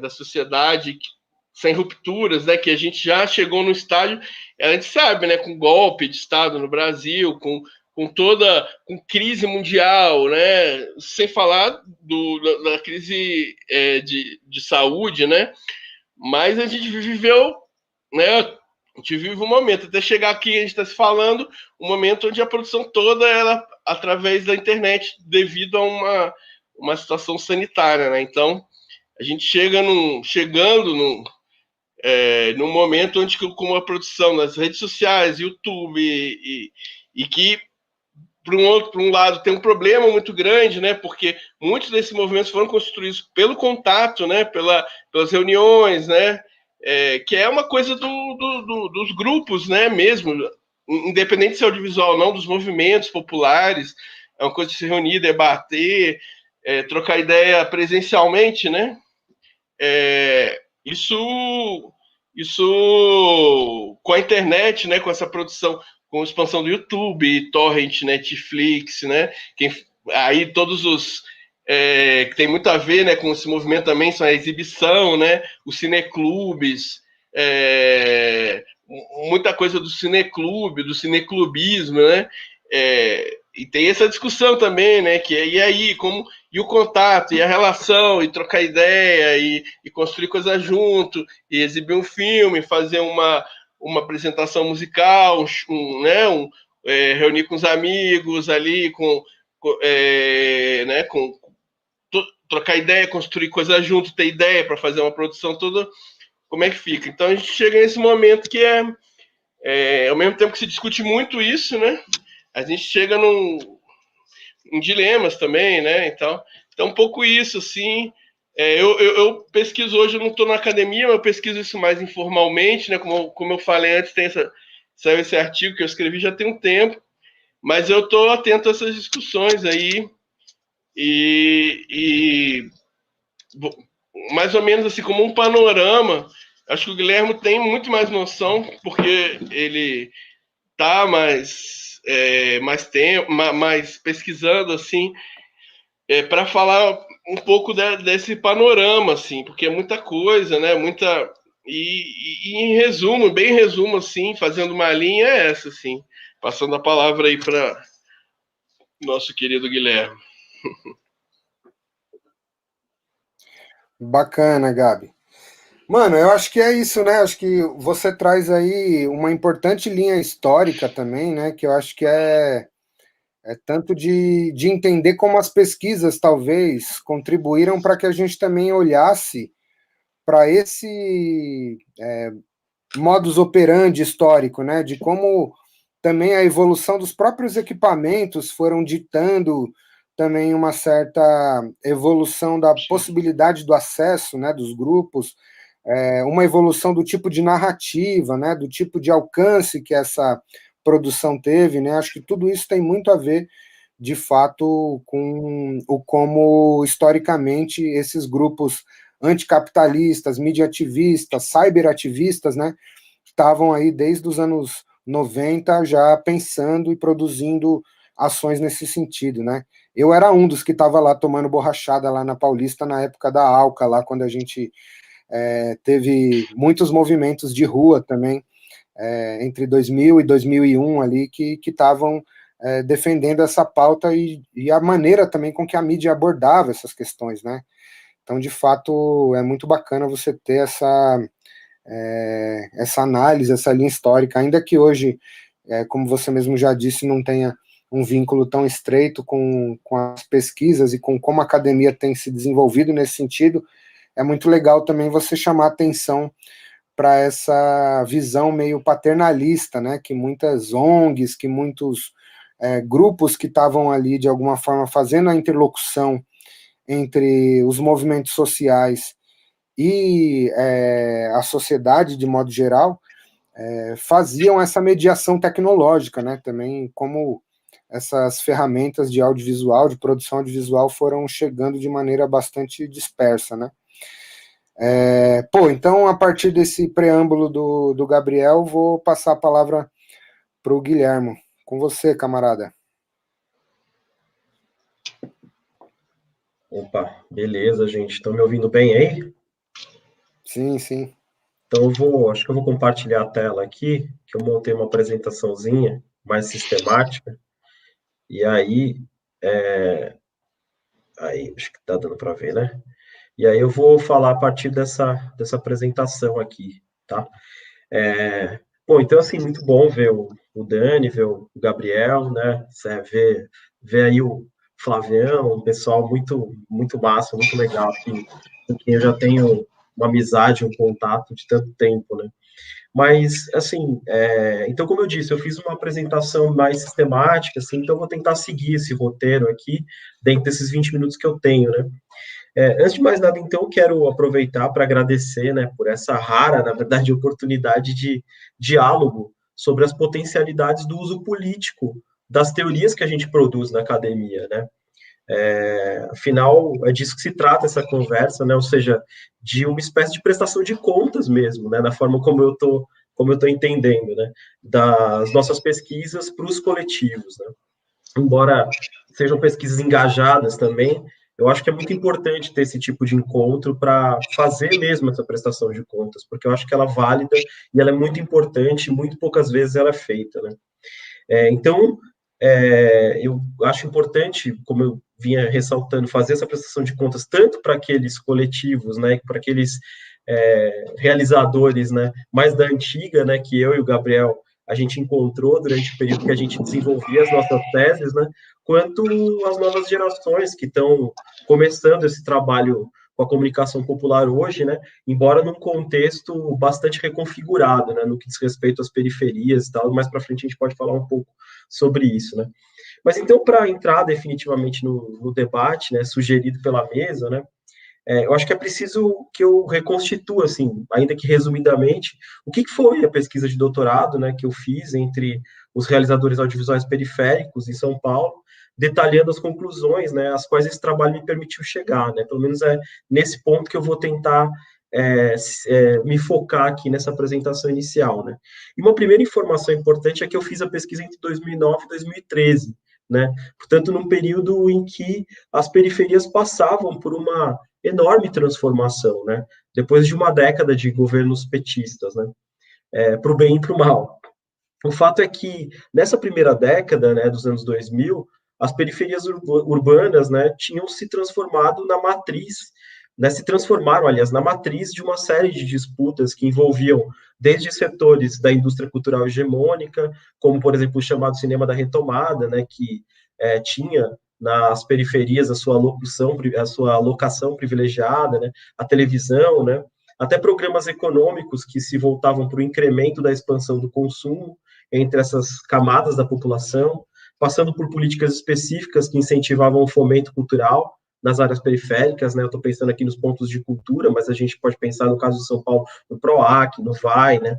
S2: da sociedade sem rupturas, né, que a gente já chegou no estágio, a gente sabe, né, com golpe de Estado no Brasil, com crise mundial, né, sem falar da crise de saúde, né, mas a gente viveu, né, A gente vive um momento, até chegar aqui, a gente está se falando, um momento onde a produção toda era através da internet, devido a uma situação sanitária, né? Então, a gente chegando num momento onde, com a produção nas redes sociais, YouTube, e que, por um lado, tem um problema muito grande, né? Porque muitos desses movimentos foram construídos pelo contato, né? Pelas reuniões, né? Que é uma coisa dos grupos, né? Mesmo, independente se é audiovisual ou não, dos movimentos populares, é uma coisa de se reunir, debater, trocar ideia presencialmente, né? Isso com a internet, né? Com essa produção, com a expansão do YouTube, Torrent, Netflix, né? Aí todos os que tem muito a ver, né, com esse movimento também, são a exibição, né, os cineclubes, muita coisa do cineclube, do cineclubismo, né, e tem essa discussão também, né, que e aí, e o contato, e a relação, e trocar ideia, e construir coisa junto, e exibir um filme, fazer uma apresentação musical, reunir com os amigos ali, né, trocar ideia, construir coisa junto, ter ideia para fazer uma produção toda, como é que fica. Então a gente chega nesse momento que ao mesmo tempo que se discute muito isso, né, a gente chega em dilemas também, né, então um pouco isso, assim. Eu pesquiso hoje, eu não estou na academia, mas eu pesquiso isso mais informalmente, né, como eu falei antes, saiu esse artigo que eu escrevi já tem um tempo, mas eu estou atento a essas discussões aí, e mais ou menos assim, como um panorama. Acho que o Guilherme tem muito mais noção, porque ele está mais tempo, mais pesquisando, assim, para falar um pouco desse panorama, assim, porque é muita coisa, né? E em resumo, bem em resumo, assim, fazendo uma linha, é essa, assim. Passando a palavra aí para nosso querido Guilherme.
S1: Bacana, Gabi. Mano, eu acho que é isso, né? Acho que você traz aí uma importante linha histórica também, né? Que eu acho que é tanto de entender como as pesquisas talvez contribuíram para que a gente também olhasse para esse modus operandi histórico, né? De como também a evolução dos próprios equipamentos foram ditando também uma certa evolução da possibilidade do acesso, né, dos grupos, uma evolução do tipo de narrativa, né, do tipo de alcance que essa produção teve, né? Acho que tudo isso tem muito a ver, de fato, com como historicamente esses grupos anticapitalistas, mediativistas, cyberativistas, né, estavam aí desde os anos 90 já pensando e produzindo ações nesse sentido, né? Eu era um dos que estava lá tomando borrachada lá na Paulista na época da Alca, lá quando a gente teve muitos movimentos de rua também, entre 2000 e 2001 ali, que estavam defendendo essa pauta e a maneira também com que a mídia abordava essas questões, né? Então, de fato, é muito bacana você ter essa análise, essa linha histórica, ainda que hoje, como você mesmo já disse, não tenha um vínculo tão estreito com as pesquisas e com como a academia tem se desenvolvido nesse sentido, é muito legal também você chamar atenção para essa visão meio paternalista, né, que muitas ONGs, que muitos grupos que estavam ali, de alguma forma, fazendo a interlocução entre os movimentos sociais e a sociedade, de modo geral, faziam essa mediação tecnológica, né, também como essas ferramentas de audiovisual, de produção audiovisual, foram chegando de maneira bastante dispersa, né. Então, a partir desse preâmbulo do Gabriel, vou passar a palavra para o Guilherme. Com você, camarada.
S3: Opa, beleza, gente. Estão me ouvindo bem aí?
S1: Sim, sim.
S3: Então, acho que eu vou compartilhar a tela aqui, que eu montei uma apresentaçãozinha mais sistemática, e aí acho que tá dando para ver, né? E aí eu vou falar a partir dessa apresentação aqui, tá? Bom, então, assim, muito bom ver o Dani, ver o Gabriel, né? Ver aí o Flavião, um pessoal muito massa, muito legal, com quem eu já tenho uma amizade, um contato de tanto tempo, né? Mas, assim, então, como eu disse, eu fiz uma apresentação mais sistemática, assim, então eu vou tentar seguir esse roteiro aqui, dentro desses 20 minutos que eu tenho, né? Antes de mais nada, então, eu quero aproveitar para agradecer, né, por essa rara, na verdade, oportunidade de diálogo sobre as potencialidades do uso político das teorias que a gente produz na academia, né? Afinal, é disso que se trata essa conversa, né? Ou seja, de uma espécie de prestação de contas mesmo, né? Da forma como eu tô entendendo, né? Das nossas pesquisas para os coletivos, né? Embora sejam pesquisas engajadas também, eu acho que é muito importante ter esse tipo de encontro para fazer mesmo essa prestação de contas, porque eu acho que ela é válida e ela é muito importante, e muito poucas vezes ela é feita, né? Então, eu acho importante, como eu vinha ressaltando, fazer essa prestação de contas tanto para aqueles coletivos, né, para aqueles realizadores, né, mais da antiga, né, que eu e o Gabriel a gente encontrou durante o período que a gente desenvolvia as nossas teses, né, quanto as novas gerações que estão começando esse trabalho com a comunicação popular hoje, né, embora num contexto bastante reconfigurado, né, no que diz respeito às periferias e tal, mais para frente a gente pode falar um pouco sobre isso, né. Mas então, para entrar definitivamente no debate, né, sugerido pela mesa, né, eu acho que é preciso que eu reconstitua, assim, ainda que resumidamente, o que foi a pesquisa de doutorado, né, que eu fiz entre os realizadores audiovisuais periféricos em São Paulo, detalhando as conclusões, né, às quais esse trabalho me permitiu chegar, né, pelo menos é nesse ponto que eu vou tentar me focar aqui nessa apresentação inicial, né. E uma primeira informação importante é que eu fiz a pesquisa entre 2009 e 2013, né, portanto, num período em que as periferias passavam por uma enorme transformação, né, depois de uma década de governos petistas, né, para o bem e para o mal. O fato é que, nessa primeira década, né, dos anos 2000, as periferias urbanas, né, tinham se transformado na matriz, né, se transformaram, aliás, na matriz de uma série de disputas que envolviam desde setores da indústria cultural hegemônica, como, por exemplo, o chamado cinema da retomada, né, que tinha nas periferias a sua locação privilegiada, né, a televisão, né, até programas econômicos que se voltavam para o incremento da expansão do consumo entre essas camadas da população, passando por políticas específicas que incentivavam o fomento cultural nas áreas periféricas, né? Eu estou pensando aqui nos pontos de cultura, mas a gente pode pensar no caso de São Paulo, no PROAC, no VAI, né?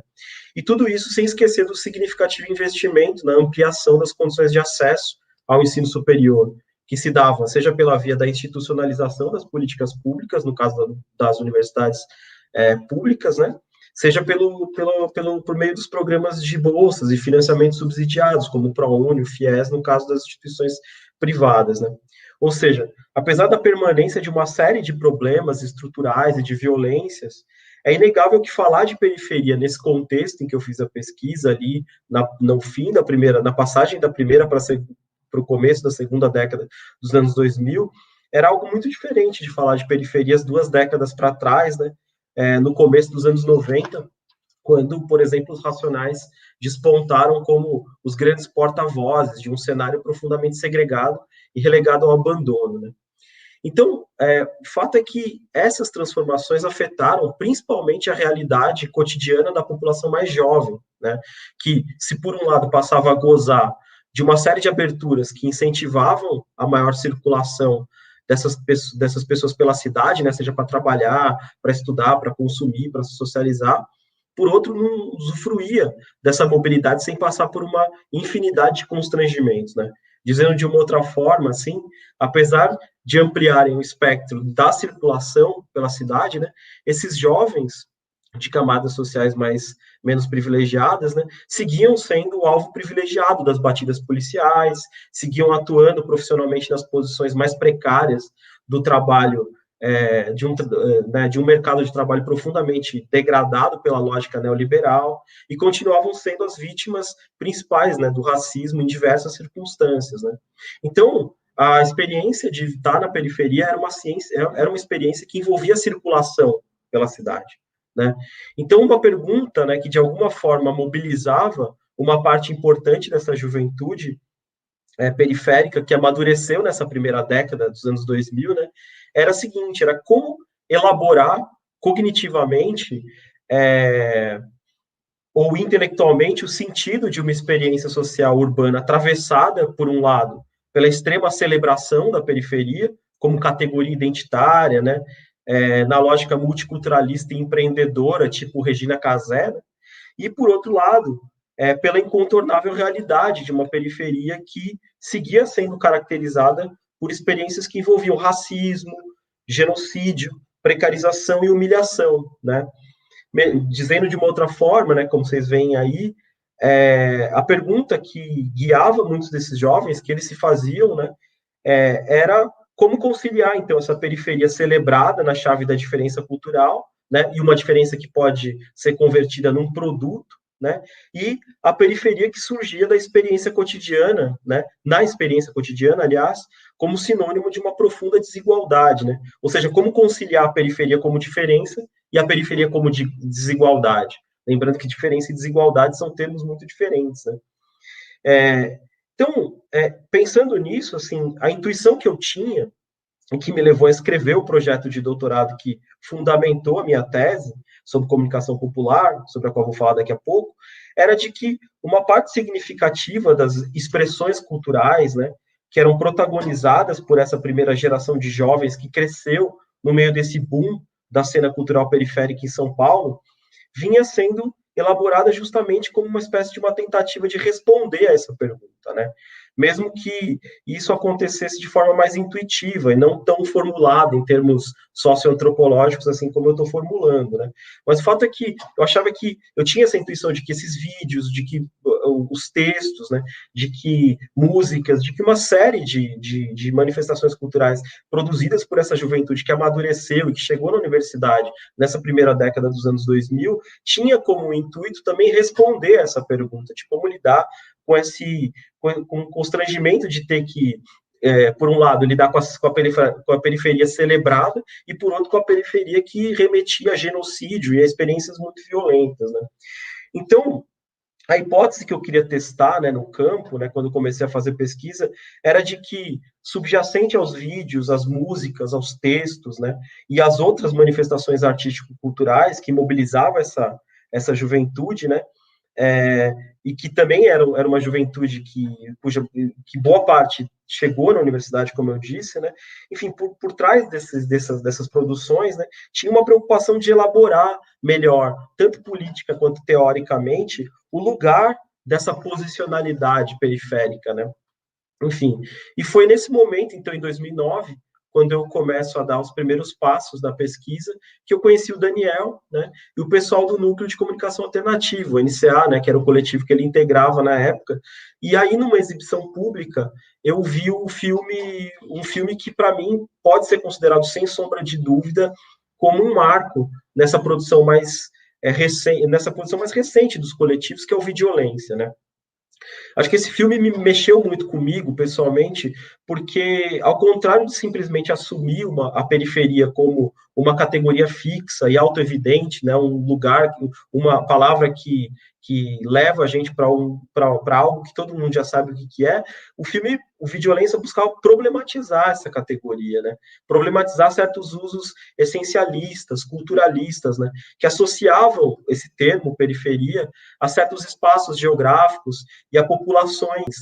S3: E tudo isso sem esquecer do significativo investimento na ampliação das condições de acesso ao ensino superior, que se dava, seja pela via da institucionalização das políticas públicas, no caso das universidades públicas, né? Seja por meio dos programas de bolsas e financiamentos subsidiados, como o ProUni, o FIES, no caso das instituições privadas, né? Ou seja, apesar da permanência de uma série de problemas estruturais e de violências, é inegável que falar de periferia nesse contexto em que eu fiz a pesquisa ali, no fim da primeira, na passagem da primeira para o começo da segunda década dos anos 2000, era algo muito diferente de falar de periferias 2 décadas para trás, né? No começo dos anos 90, quando, por exemplo, os Racionais despontaram como os grandes porta-vozes de um cenário profundamente segregado e relegado ao abandono, né? Então, o fato é que essas transformações afetaram principalmente a realidade cotidiana da população mais jovem, né? Que, se por um lado passava a gozar de uma série de aberturas que incentivavam a maior circulação dessas pessoas pela cidade, né, seja para trabalhar, para estudar, para consumir, para se socializar, por outro, não usufruía dessa mobilidade sem passar por uma infinidade de constrangimentos, né? Dizendo de uma outra forma, assim, apesar de ampliarem o espectro da circulação pela cidade, né, esses jovens de camadas sociais menos privilegiadas, né, seguiam sendo o alvo privilegiado das batidas policiais, seguiam atuando profissionalmente nas posições mais precárias do trabalho, de um mercado de trabalho profundamente degradado pela lógica neoliberal, e continuavam sendo as vítimas principais, né, do racismo em diversas circunstâncias, né. Então, a experiência de estar na periferia era uma experiência que envolvia a circulação pela cidade, né? Então, uma pergunta, né, que de alguma forma mobilizava uma parte importante dessa juventude periférica, que amadureceu nessa primeira década dos anos 2000, né, era a seguinte, era como elaborar cognitivamente ou intelectualmente o sentido de uma experiência social urbana atravessada, por um lado, pela extrema celebração da periferia, como categoria identitária, né, na lógica multiculturalista e empreendedora, tipo Regina Casé, né, e, por outro lado, pela incontornável realidade de uma periferia que seguia sendo caracterizada por experiências que envolviam racismo, genocídio, precarização e humilhação, né? Dizendo de uma outra forma, né, como vocês veem aí, a pergunta que guiava muitos desses jovens, que eles se faziam, né, era como conciliar, então, essa periferia celebrada na chave da diferença cultural, né, e uma diferença que pode ser convertida num produto, né, e a periferia que surgia da experiência cotidiana, né, na experiência cotidiana, aliás, como sinônimo de uma profunda desigualdade, né, ou seja, como conciliar a periferia como diferença e a periferia como desigualdade. Lembrando que diferença e desigualdade são termos muito diferentes, né. Então, pensando nisso, assim, a intuição que eu tinha, e que me levou a escrever o projeto de doutorado que fundamentou a minha tese sobre comunicação popular, sobre a qual vou falar daqui a pouco, era de que uma parte significativa das expressões culturais, né, que eram protagonizadas por essa primeira geração de jovens que cresceu no meio desse boom da cena cultural periférica em São Paulo, vinha sendo elaborada justamente como uma espécie de uma tentativa de responder a essa pergunta, né? Mesmo que isso acontecesse de forma mais intuitiva e não tão formulada em termos socioantropológicos, assim como eu estou formulando, né? Mas o fato é que eu achava que eu tinha essa intuição de que esses vídeos, de que os textos, né, de que músicas, de que uma série de manifestações culturais produzidas por essa juventude que amadureceu e que chegou na universidade nessa primeira década dos anos 2000, tinha como intuito também responder essa pergunta de como lidar com com o constrangimento de ter que, por um lado, lidar com a periferia celebrada e, por outro, com a periferia que remetia a genocídio e a experiências muito violentas, né? Então, a hipótese que eu queria testar, né, no campo, né, quando comecei a fazer pesquisa, era de que, subjacente aos vídeos, às músicas, aos textos, né, e às outras manifestações artístico-culturais que mobilizavam essa juventude, né, e que também era uma juventude que boa parte chegou na universidade, como eu disse, né? Enfim, por trás dessas produções, né, tinha uma preocupação de elaborar melhor, tanto política quanto teoricamente, o lugar dessa posicionalidade periférica, né? Enfim, e foi nesse momento, então, em 2009, quando eu começo a dar os primeiros passos da pesquisa, que eu conheci o Daniel, né, e o pessoal do Núcleo de Comunicação Alternativa, o NCA, né, que era o coletivo que ele integrava na época, e aí, numa exibição pública, eu vi um filme que, para mim, pode ser considerado, sem sombra de dúvida, como um marco nessa produção mais recente dos coletivos, que é o Videolência, né. Acho que esse filme me mexeu muito comigo, pessoalmente, porque, ao contrário de simplesmente assumir a periferia como uma categoria fixa e autoevidente, né, um lugar, uma palavra que leva a gente para algo que todo mundo já sabe o que é, o Videolência buscava problematizar essa categoria, né, problematizar certos usos essencialistas, culturalistas, né, que associavam esse termo, periferia, a certos espaços geográficos e a populações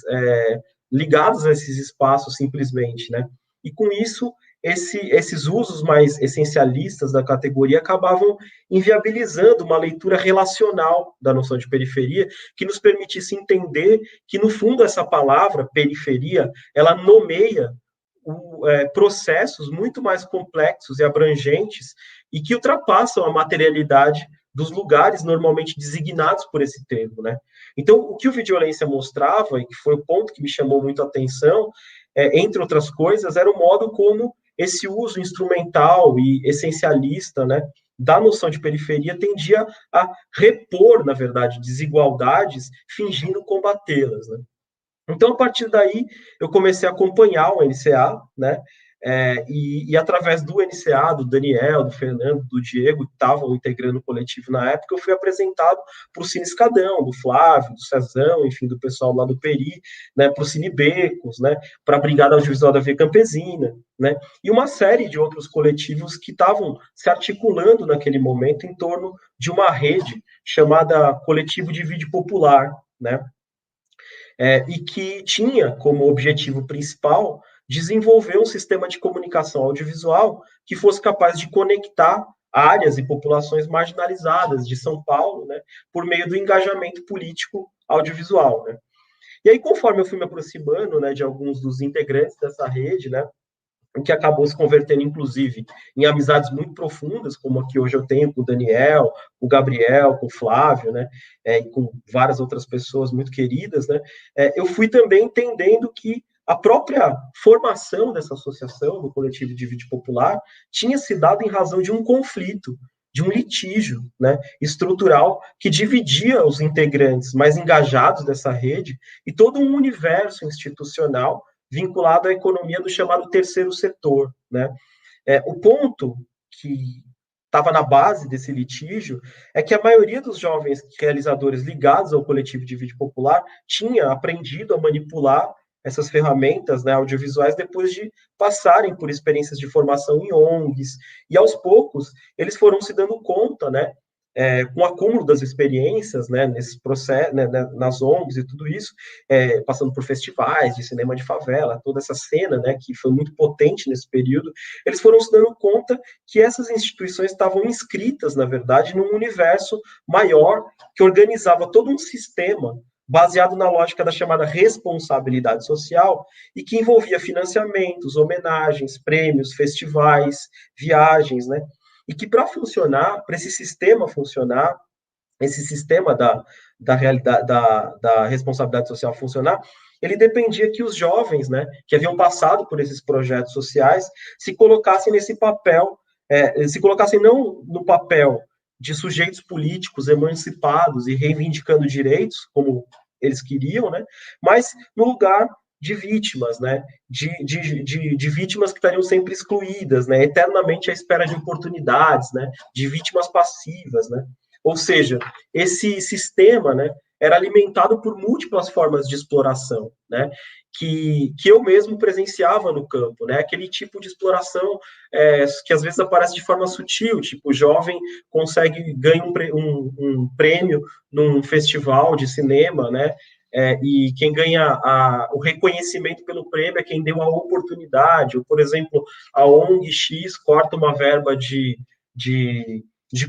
S3: ligadas a esses espaços, simplesmente, né? E com isso, esses usos mais essencialistas da categoria acabavam inviabilizando uma leitura relacional da noção de periferia que nos permitisse entender que, no fundo, essa palavra, periferia, ela nomeia processos muito mais complexos e abrangentes e que ultrapassam a materialidade dos lugares normalmente designados por esse termo, né? Então, o que o Videolência mostrava, e que foi o ponto que me chamou muito a atenção, entre outras coisas, era o modo como esse uso instrumental e essencialista, né, da noção de periferia tendia a repor, na verdade, desigualdades, fingindo combatê-las, né? Então, a partir daí, eu comecei a acompanhar o NCA, né, E através do NCA, do Daniel, do Fernando, do Diego, que estavam integrando o coletivo na época, eu fui apresentado para o Cine Escadão, do Flávio, do Cezão, enfim, do pessoal lá do Peri, né, para o Cine Becos, né, para a Brigada Audiovisual da Via Campesina, né, e uma série de outros coletivos que estavam se articulando naquele momento em torno de uma rede chamada Coletivo de Vídeo Popular, né, e que tinha como objetivo principal desenvolver um sistema de comunicação audiovisual que fosse capaz de conectar áreas e populações marginalizadas de São Paulo, né, por meio do engajamento político audiovisual, né. E aí, conforme eu fui me aproximando, né, de alguns dos integrantes dessa rede, né, o que acabou se convertendo, inclusive, em amizades muito profundas, como a que hoje eu tenho com o Daniel, com o Gabriel, com o Flávio, né, e com várias outras pessoas muito queridas, né, eu fui também entendendo que a própria formação dessa associação, do Coletivo de Vídeo Popular, tinha se dado em razão de um conflito, de um litígio, né, estrutural que dividia os integrantes mais engajados dessa rede e todo um universo institucional vinculado à economia do chamado terceiro setor, né? O ponto que estava na base desse litígio é que a maioria dos jovens realizadores ligados ao coletivo de vídeo popular tinha aprendido a manipular essas ferramentas, né, audiovisuais depois de passarem por experiências de formação em ONGs, e aos poucos eles foram se dando conta, né, com o acúmulo das experiências, né, nesse processo, né, nas ONGs e tudo isso, passando por festivais de cinema de favela, toda essa cena, né, que foi muito potente nesse período, eles foram se dando conta que essas instituições estavam inscritas, na verdade, num universo maior que organizava todo um sistema baseado na lógica da chamada responsabilidade social e que envolvia financiamentos, homenagens, prêmios, festivais, viagens, né? E que para funcionar, para esse sistema funcionar, esse sistema da realidade, da responsabilidade social funcionar, ele dependia que os jovens, né, que haviam passado por esses projetos sociais, se colocassem nesse papel, se colocassem não no papel de sujeitos políticos emancipados e reivindicando direitos, como eles queriam, né, mas no lugar de vítimas, né, de vítimas que estariam sempre excluídas, né, eternamente à espera de oportunidades, né, de vítimas passivas, né, ou seja, esse sistema, né, era alimentado por múltiplas formas de exploração, né, que eu mesmo presenciava no campo, né, aquele tipo de exploração que às vezes aparece de forma sutil, tipo, o jovem ganha um prêmio num festival de cinema, né, e quem ganha o reconhecimento pelo prêmio é quem deu a oportunidade, ou, por exemplo, a ONG X corta uma verba de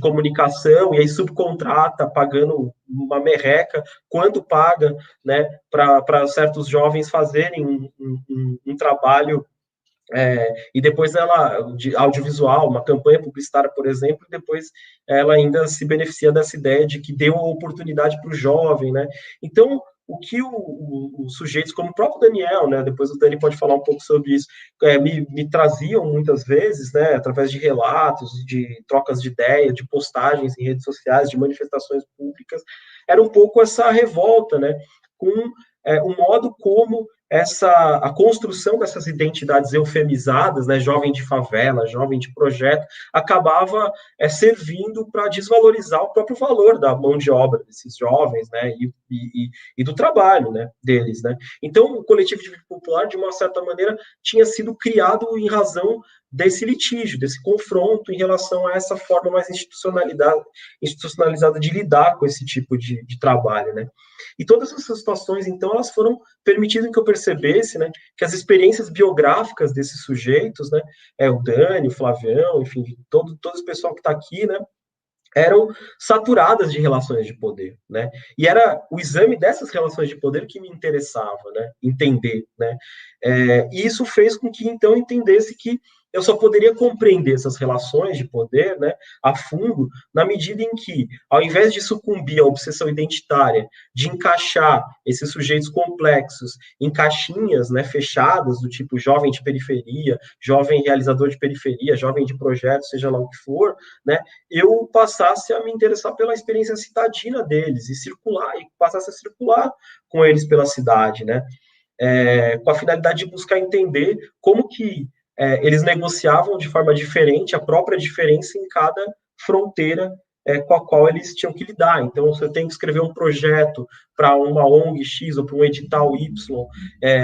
S3: comunicação e aí subcontrata, pagando uma merreca, quanto paga, né, para certos jovens fazerem um trabalho e depois de audiovisual, uma campanha publicitária, por exemplo, e depois ela ainda se beneficia dessa ideia de que deu a oportunidade para o jovem, né? Então, o que os sujeitos, como o próprio Daniel, né, depois o Dani pode falar um pouco sobre isso, me traziam muitas vezes, né, através de relatos, de trocas de ideia, de postagens em redes sociais, de manifestações públicas, era um pouco essa revolta, né, com o modo como a construção dessas identidades eufemizadas, né, jovem de favela, jovem de projeto, acabava servindo para desvalorizar o próprio valor da mão de obra desses jovens, né, e do trabalho, né, deles, né. Então, o coletivo de vídeo popular, de uma certa maneira, tinha sido criado em razão desse litígio, desse confronto em relação a essa forma mais institucionalizada de lidar com esse tipo de trabalho, né. E todas essas situações, então, elas foram permitindo que eu percebesse, né, que as experiências biográficas desses sujeitos, né, o Dani, o Flavião, enfim, todo esse pessoal que está aqui, né, eram saturadas de relações de poder, né, e era o exame dessas relações de poder que me interessava, né, entender, né, e isso fez com que, então, eu entendesse que eu só poderia compreender essas relações de poder, né, a fundo, na medida em que, ao invés de sucumbir à obsessão identitária, de encaixar esses sujeitos complexos em caixinhas, né, fechadas, do tipo jovem de periferia, jovem realizador de periferia, jovem de projeto, seja lá o que for, né, eu passasse a me interessar pela experiência citadina deles, e passasse a circular com eles pela cidade, né, com a finalidade de buscar entender como que eles negociavam de forma diferente a própria diferença em cada fronteira com a qual eles tinham que lidar. Então, se eu tenho que escrever um projeto para uma ONG X ou para um edital Y,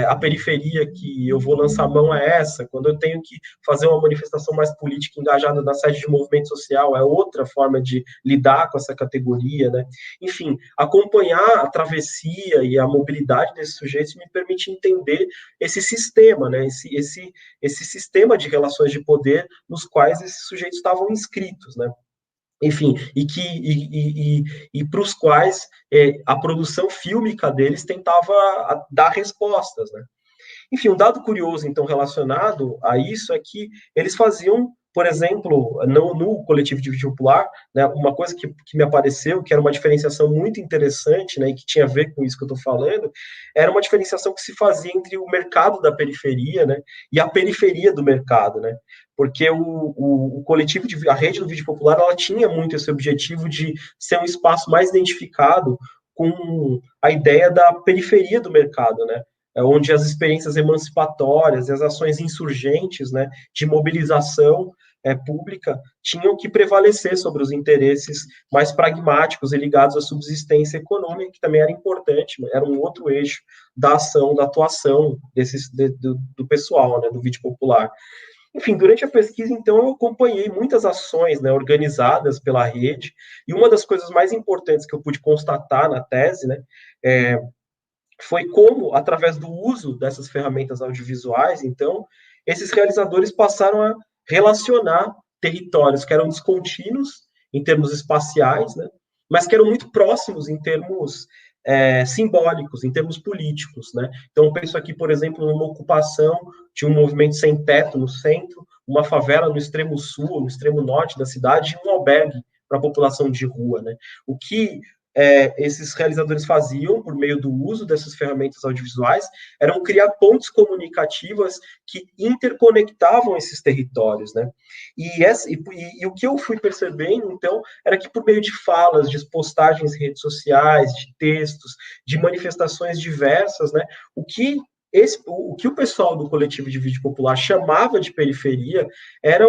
S3: a periferia que eu vou lançar a mão é essa. Quando eu tenho que fazer uma manifestação mais política engajada na sede de movimento social, é outra forma de lidar com essa categoria, né? Enfim, acompanhar a travessia e a mobilidade desses sujeitos me permite entender esse sistema, né? Esse sistema de relações de poder nos quais esses sujeitos estavam inscritos, né? Enfim, e para os quais a produção fílmica deles tentava dar respostas, né? Enfim, um dado curioso, então, relacionado a isso é que eles faziam, por exemplo, no coletivo de vídeo popular, né, uma coisa que me apareceu, que era uma diferenciação muito interessante, né, e que tinha a ver com isso que eu estou falando, era uma diferenciação que se fazia entre o mercado da periferia, né, e a periferia do mercado, né, porque o coletivo, a rede do vídeo popular, ela tinha muito esse objetivo de ser um espaço mais identificado com a ideia da periferia do mercado, né, onde as experiências emancipatórias e as ações insurgentes, né, de mobilização pública tinham que prevalecer sobre os interesses mais pragmáticos e ligados à subsistência econômica, que também era importante, era um outro eixo da ação, da atuação do pessoal, né, do vídeo popular. Enfim, durante a pesquisa, então, eu acompanhei muitas ações, né, organizadas pela rede, e uma das coisas mais importantes que eu pude constatar na tese, né, foi como, através do uso dessas ferramentas audiovisuais, então, esses realizadores passaram a relacionar territórios que eram descontínuos em termos espaciais, né, mas que eram muito próximos em termos simbólicos, em termos políticos, né? Então, eu penso aqui, por exemplo, numa ocupação de um movimento sem teto no centro, uma favela no extremo sul, no extremo norte da cidade, e um albergue para a população de rua, né? O que esses realizadores faziam, por meio do uso dessas ferramentas audiovisuais, eram criar pontes comunicativas que interconectavam esses territórios, né? E o que eu fui percebendo, então, era que por meio de falas, de postagens em redes sociais, de textos, de manifestações diversas, né? O que o pessoal do coletivo de vídeo popular chamava de periferia era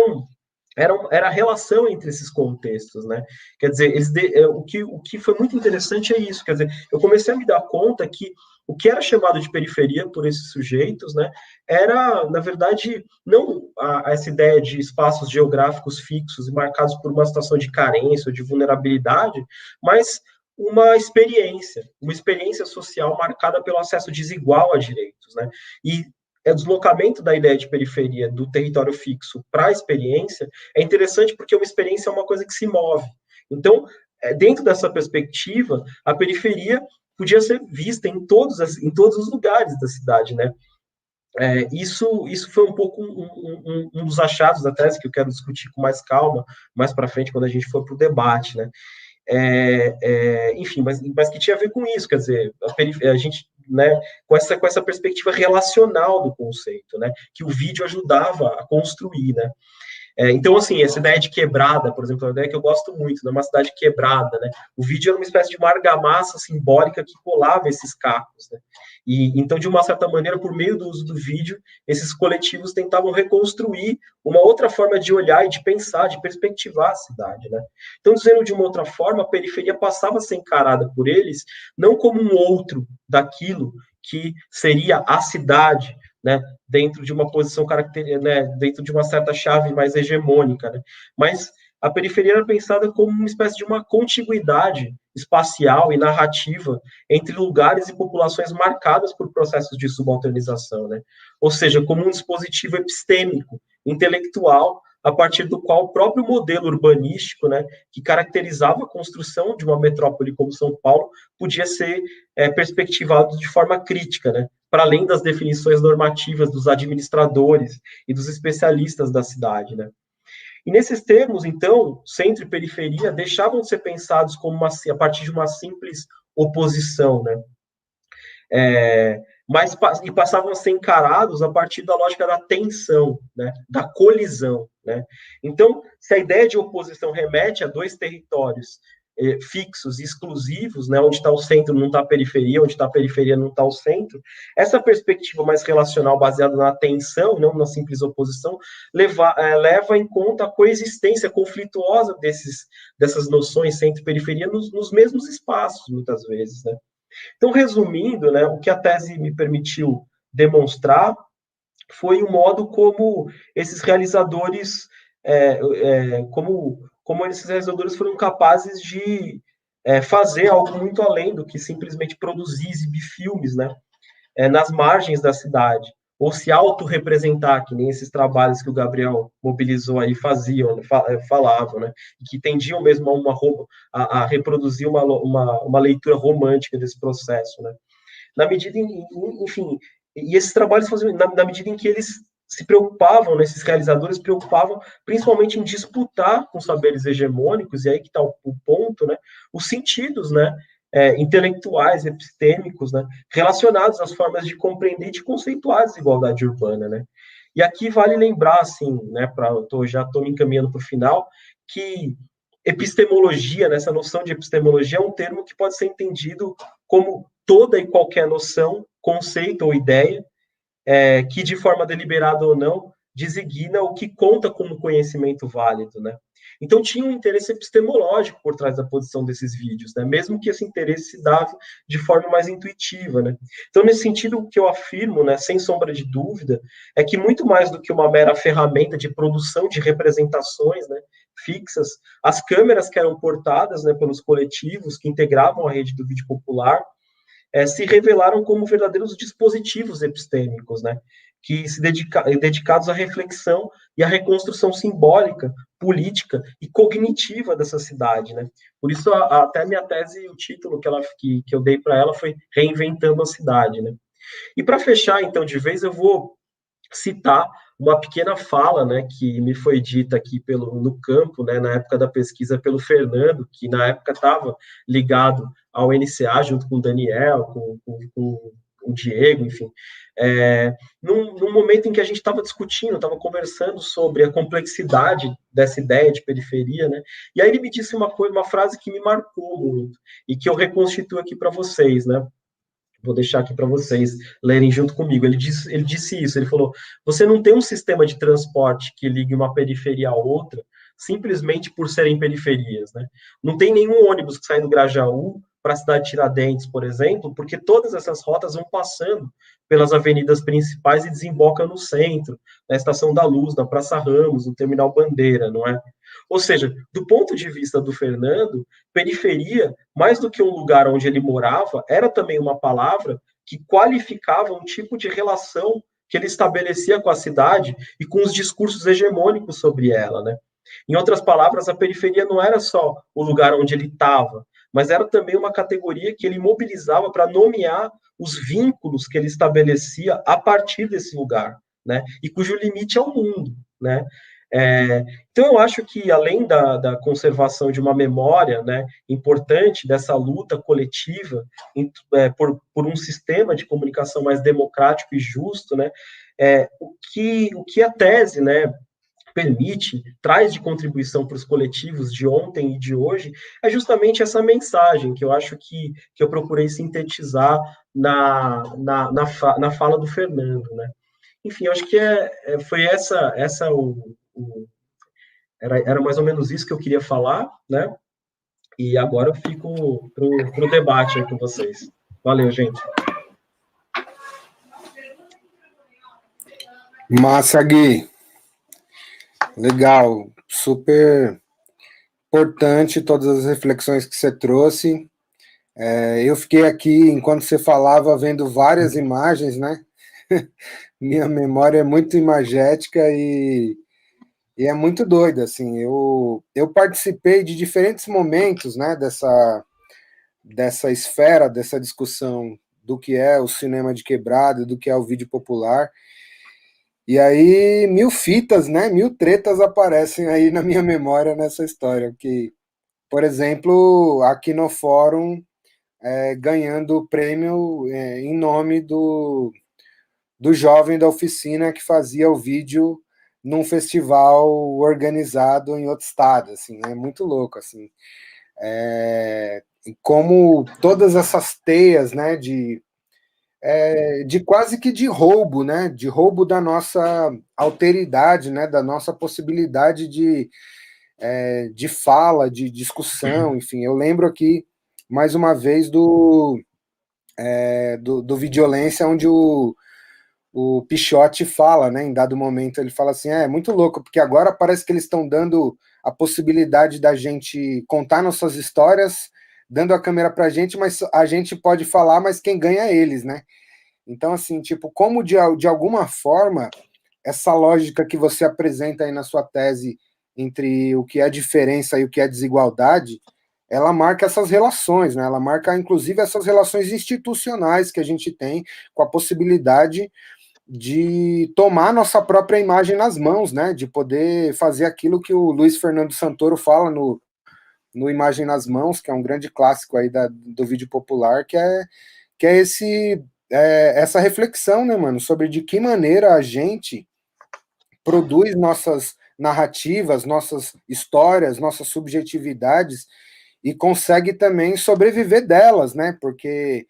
S3: a relação entre esses contextos, né? Quer dizer, o que foi muito interessante é isso, quer dizer, eu comecei a me dar conta que o que era chamado de periferia por esses sujeitos, né, era, na verdade, não essa ideia de espaços geográficos fixos e marcados por uma situação de carência ou de vulnerabilidade, mas uma experiência social marcada pelo acesso desigual a direitos, né? E o deslocamento da ideia de periferia do território fixo para a experiência é interessante porque uma experiência é uma coisa que se move. Então, dentro dessa perspectiva, a periferia podia ser vista em todos os lugares da cidade, né? Isso foi um pouco um dos achados da tese que eu quero discutir com mais calma mais para frente, quando a gente for para o debate, né? Enfim, mas que tinha a ver com isso, quer dizer, a gente, né, com essa perspectiva relacional do conceito, né, que o vídeo ajudava a construir, né. Então, assim, essa ideia de quebrada, por exemplo, é uma ideia que eu gosto muito, né, uma cidade quebrada, né, o vídeo era uma espécie de uma argamassa simbólica que colava esses cacos, né, e então, de uma certa maneira, por meio do uso do vídeo, esses coletivos tentavam reconstruir uma outra forma de olhar e de pensar, de perspectivar a cidade, né. Então, dizendo de uma outra forma, a periferia passava a ser encarada por eles não como um outro daquilo que seria a cidade, né, dentro de uma posição né, dentro de uma certa chave mais hegemônica, né, mas a periferia era pensada como uma espécie de uma contiguidade espacial e narrativa entre lugares e populações marcadas por processos de subalternização, né, ou seja, como um dispositivo epistêmico, intelectual, a partir do qual o próprio modelo urbanístico, né, que caracterizava a construção de uma metrópole como São Paulo, podia ser perspectivado de forma crítica, né, para além das definições normativas dos administradores e dos especialistas da cidade, né. E nesses termos, então, centro e periferia deixavam de ser pensados como a partir de uma simples oposição, né, e passavam a ser encarados a partir da lógica da tensão, né, da colisão, né. Então, se a ideia de oposição remete a dois territórios fixos e exclusivos, né, onde está o centro não está a periferia, onde está a periferia não está o centro, essa perspectiva mais relacional baseada na tensão, não na simples oposição, leva em conta a coexistência conflituosa dessas noções centro e periferia nos mesmos espaços, muitas vezes, né. Então, resumindo, né, o que a tese me permitiu demonstrar foi o modo como esses realizadores, como esses realizadores foram capazes de fazer algo muito além do que simplesmente produzir, exibir filmes, né, nas margens da cidade, ou se autorrepresentar, que nem esses trabalhos que o Gabriel mobilizou aí faziam, falavam, né, e que tendiam mesmo a reproduzir uma leitura romântica desse processo, né. Na medida enfim, e esses trabalhos faziam, na medida em que eles se preocupavam, né, esses realizadores se preocupavam principalmente em disputar com saberes hegemônicos, e aí que está o ponto, né, os sentidos, né, intelectuais, epistêmicos, né, relacionados às formas de compreender e de conceituar a desigualdade urbana, né. E aqui vale lembrar, assim, né, já estou me encaminhando para o final, que epistemologia, né, essa noção de epistemologia é um termo que pode ser entendido como toda e qualquer noção, conceito ou ideia, que de forma deliberada ou não, designa o que conta como conhecimento válido, né? Então tinha um interesse epistemológico por trás da produção desses vídeos, né? Mesmo que esse interesse se dava de forma mais intuitiva, né? Então, nesse sentido, o que eu afirmo, né, sem sombra de dúvida, é que muito mais do que uma mera ferramenta de produção de representações, né, fixas, as câmeras que eram portadas, né, pelos coletivos que integravam a rede do vídeo popular, se revelaram como verdadeiros dispositivos epistêmicos, né, que se dedicados à reflexão e à reconstrução simbólica, política e cognitiva dessa cidade, né. Por isso, até minha tese, o título que eu dei para ela foi Reinventando a Cidade, né. E para fechar, então, de vez, eu vou citar uma pequena fala, né, que me foi dita aqui no campo, né, na época da pesquisa pelo Fernando, que na época estava ligado ao NCA, junto com o Daniel, com o Diego, enfim, num momento em que a gente estava discutindo, estava conversando sobre a complexidade dessa ideia de periferia, né, e aí ele me disse uma frase que me marcou muito, e que eu reconstituo aqui para vocês, né. Vou deixar aqui para vocês lerem junto comigo. Ele disse isso, ele falou: você não tem um sistema de transporte que ligue uma periferia a outra simplesmente por serem periferias, né? Não tem nenhum ônibus que sai do Grajaú para a cidade de Tiradentes, por exemplo, porque todas essas rotas vão passando pelas avenidas principais e desembocam no centro, na Estação da Luz, na Praça Ramos, no Terminal Bandeira, não é? Ou seja, do ponto de vista do Fernando, periferia, mais do que um lugar onde ele morava, era também uma palavra que qualificava um tipo de relação que ele estabelecia com a cidade e com os discursos hegemônicos sobre ela, né? Em outras palavras, a periferia não era só o lugar onde ele estava, mas era também uma categoria que ele mobilizava para nomear os vínculos que ele estabelecia a partir desse lugar, né? E cujo limite é o mundo, né? Então, eu acho que, além da conservação de uma memória, né, importante dessa luta coletiva por um sistema de comunicação mais democrático e justo, né, o que a tese, né, traz de contribuição para os coletivos de ontem e de hoje, é justamente essa mensagem que eu acho que eu procurei sintetizar na fala do Fernando, né. Enfim, eu acho que foi era mais ou menos isso que eu queria falar, né? E agora eu fico pro debate aí com vocês. Valeu, gente.
S1: Massa, Gui. Legal. Super importante todas as reflexões que você trouxe. Eu fiquei aqui, enquanto você falava, vendo várias imagens, né? Minha memória é muito imagética e é muito doida, assim. Eu participei de diferentes momentos, né, dessa esfera, dessa discussão do que é o cinema de quebrada, do que é o vídeo popular. E aí 1000 fitas, né, 1000 tretas aparecem aí na minha memória nessa história. Que, por exemplo, aqui no fórum, ganhando o prêmio em nome do jovem da oficina que fazia o vídeo num festival organizado em outro estado, assim, é muito louco, assim. como todas essas teias, né, de quase que de roubo, né, de roubo da nossa alteridade, né, da nossa possibilidade de fala, de discussão, enfim. Eu lembro aqui, mais uma vez, do Videolência, onde o Pichote fala, né, em dado momento, ele fala assim, é muito louco, porque agora parece que eles estão dando a possibilidade da gente contar nossas histórias, dando a câmera pra gente, mas a gente pode falar, mas quem ganha é eles, né? Então, assim, tipo, como de alguma forma, essa lógica que você apresenta aí na sua tese entre o que é diferença e o que é desigualdade, ela marca essas relações, né? Ela marca, inclusive, essas relações institucionais que a gente tem com a possibilidade de tomar nossa própria imagem nas mãos, né? De poder fazer aquilo que o Luiz Fernando Santoro fala no Imagem nas Mãos, que é um grande clássico aí do vídeo popular, que é essa reflexão, né, mano, sobre de que maneira a gente produz nossas narrativas, nossas histórias, nossas subjetividades e consegue também sobreviver delas, né? Porque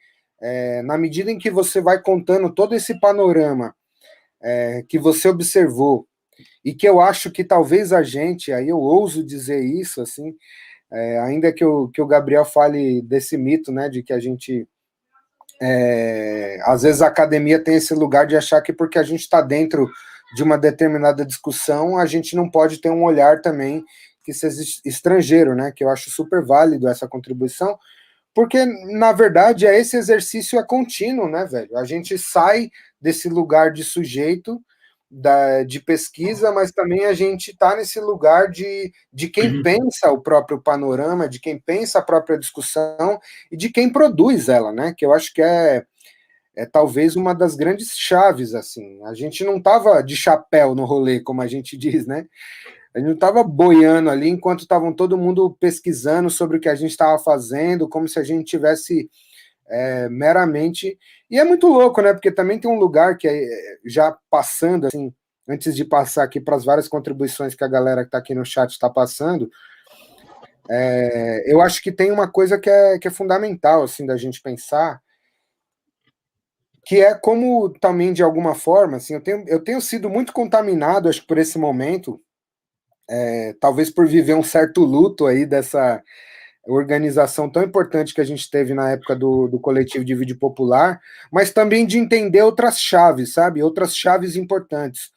S1: na medida em que você vai contando todo esse panorama que você observou e que eu acho que talvez a gente, aí eu ouso dizer isso, assim, ainda que o Gabriel fale desse mito, né, de que a gente às vezes a academia tem esse lugar de achar que porque a gente está dentro de uma determinada discussão, a gente não pode ter um olhar também que seja estrangeiro, né? Que eu acho super válido essa contribuição, porque, na verdade, esse exercício é contínuo, né, velho? A gente sai desse lugar de sujeito, de pesquisa, mas também a gente está nesse lugar de quem pensa o próprio panorama, de quem pensa a própria discussão e de quem produz ela, né? Que eu acho que é talvez uma das grandes chaves, assim. A gente não estava de chapéu no rolê, como a gente diz, né? A gente não estava boiando ali enquanto estavam todo mundo pesquisando sobre o que a gente estava fazendo, como se a gente tivesse meramente... E é muito louco, né? Porque também tem um lugar que já passando, assim, antes de passar aqui para as várias contribuições que a galera que está aqui no chat está passando, eu acho que tem uma coisa que é fundamental, assim, da gente pensar, que é como também, de alguma forma, assim, eu tenho sido muito contaminado, acho que por esse momento, talvez por viver um certo luto aí dessa organização tão importante que a gente teve na época do coletivo de vídeo popular, mas também de entender outras chaves, sabe? Outras chaves importantes.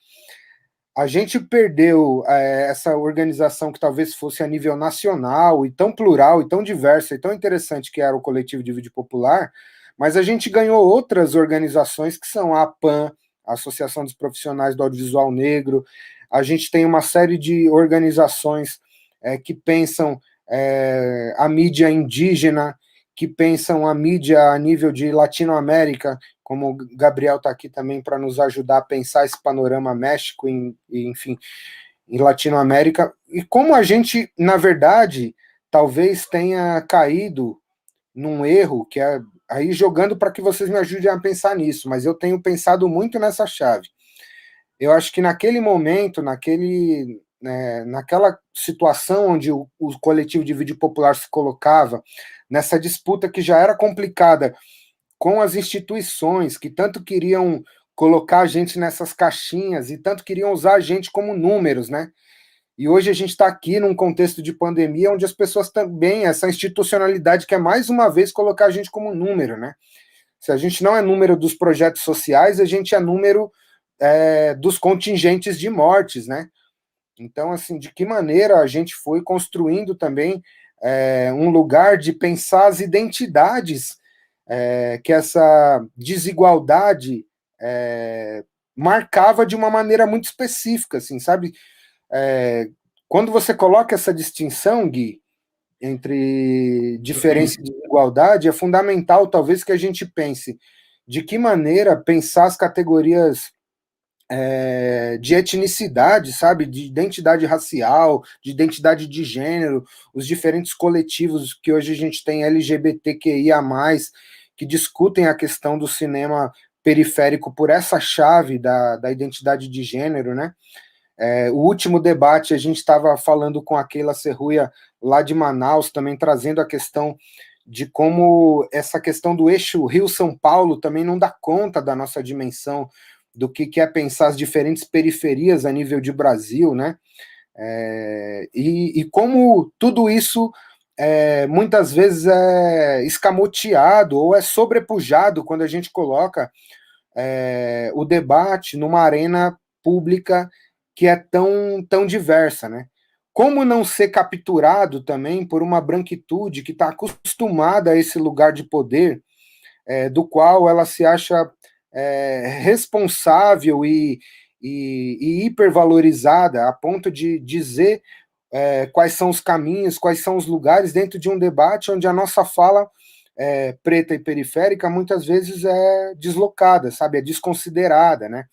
S1: A gente perdeu essa organização que talvez fosse a nível nacional, e tão plural, e tão diversa, e tão interessante que era o coletivo de vídeo popular, mas a gente ganhou outras organizações que são a APAN, a Associação dos Profissionais do Audiovisual Negro. A gente tem uma série de organizações que pensam a mídia indígena, que pensam a mídia a nível de Latinoamérica, como o Gabriel está aqui também para nos ajudar a pensar esse panorama México, enfim, em Latinoamérica, e como a gente, na verdade, talvez tenha caído num erro, que é aí jogando para que vocês me ajudem a pensar nisso, mas eu tenho pensado muito nessa chave. Eu acho que naquele momento, naquela situação onde o coletivo de vídeo popular se colocava, nessa disputa que já era complicada com as instituições, que tanto queriam colocar a gente nessas caixinhas e tanto queriam usar a gente como números, né? E hoje a gente está aqui num contexto de pandemia onde as pessoas também, essa institucionalidade quer mais uma vez colocar a gente como número, né? Se a gente não é número dos projetos sociais, a gente é número dos contingentes de mortes, né? Então, assim, de que maneira a gente foi construindo também um lugar de pensar as identidades que essa desigualdade marcava de uma maneira muito específica, assim, sabe? Quando você coloca essa distinção, Gui, entre diferença e desigualdade, é fundamental, talvez, que a gente pense de que maneira pensar as categorias de etnicidade, sabe, de identidade racial, de identidade de gênero, os diferentes coletivos que hoje a gente tem LGBTQIA+, que discutem a questão do cinema periférico por essa chave da identidade de gênero, né? O último debate, a gente estava falando com a Keila Serruia, lá de Manaus, também trazendo a questão de como essa questão do eixo Rio-São Paulo também não dá conta da nossa dimensão, do que é pensar as diferentes periferias a nível de Brasil, né? E como tudo isso muitas vezes é escamoteado ou é sobrepujado quando a gente coloca o debate numa arena pública que é tão diversa, né? Como não ser capturado também por uma branquitude que está acostumada a esse lugar de poder, do qual ela se acha responsável e hipervalorizada, a ponto de dizer quais são os caminhos, quais são os lugares dentro de um debate onde a nossa fala preta e periférica muitas vezes é deslocada, sabe, é desconsiderada, né?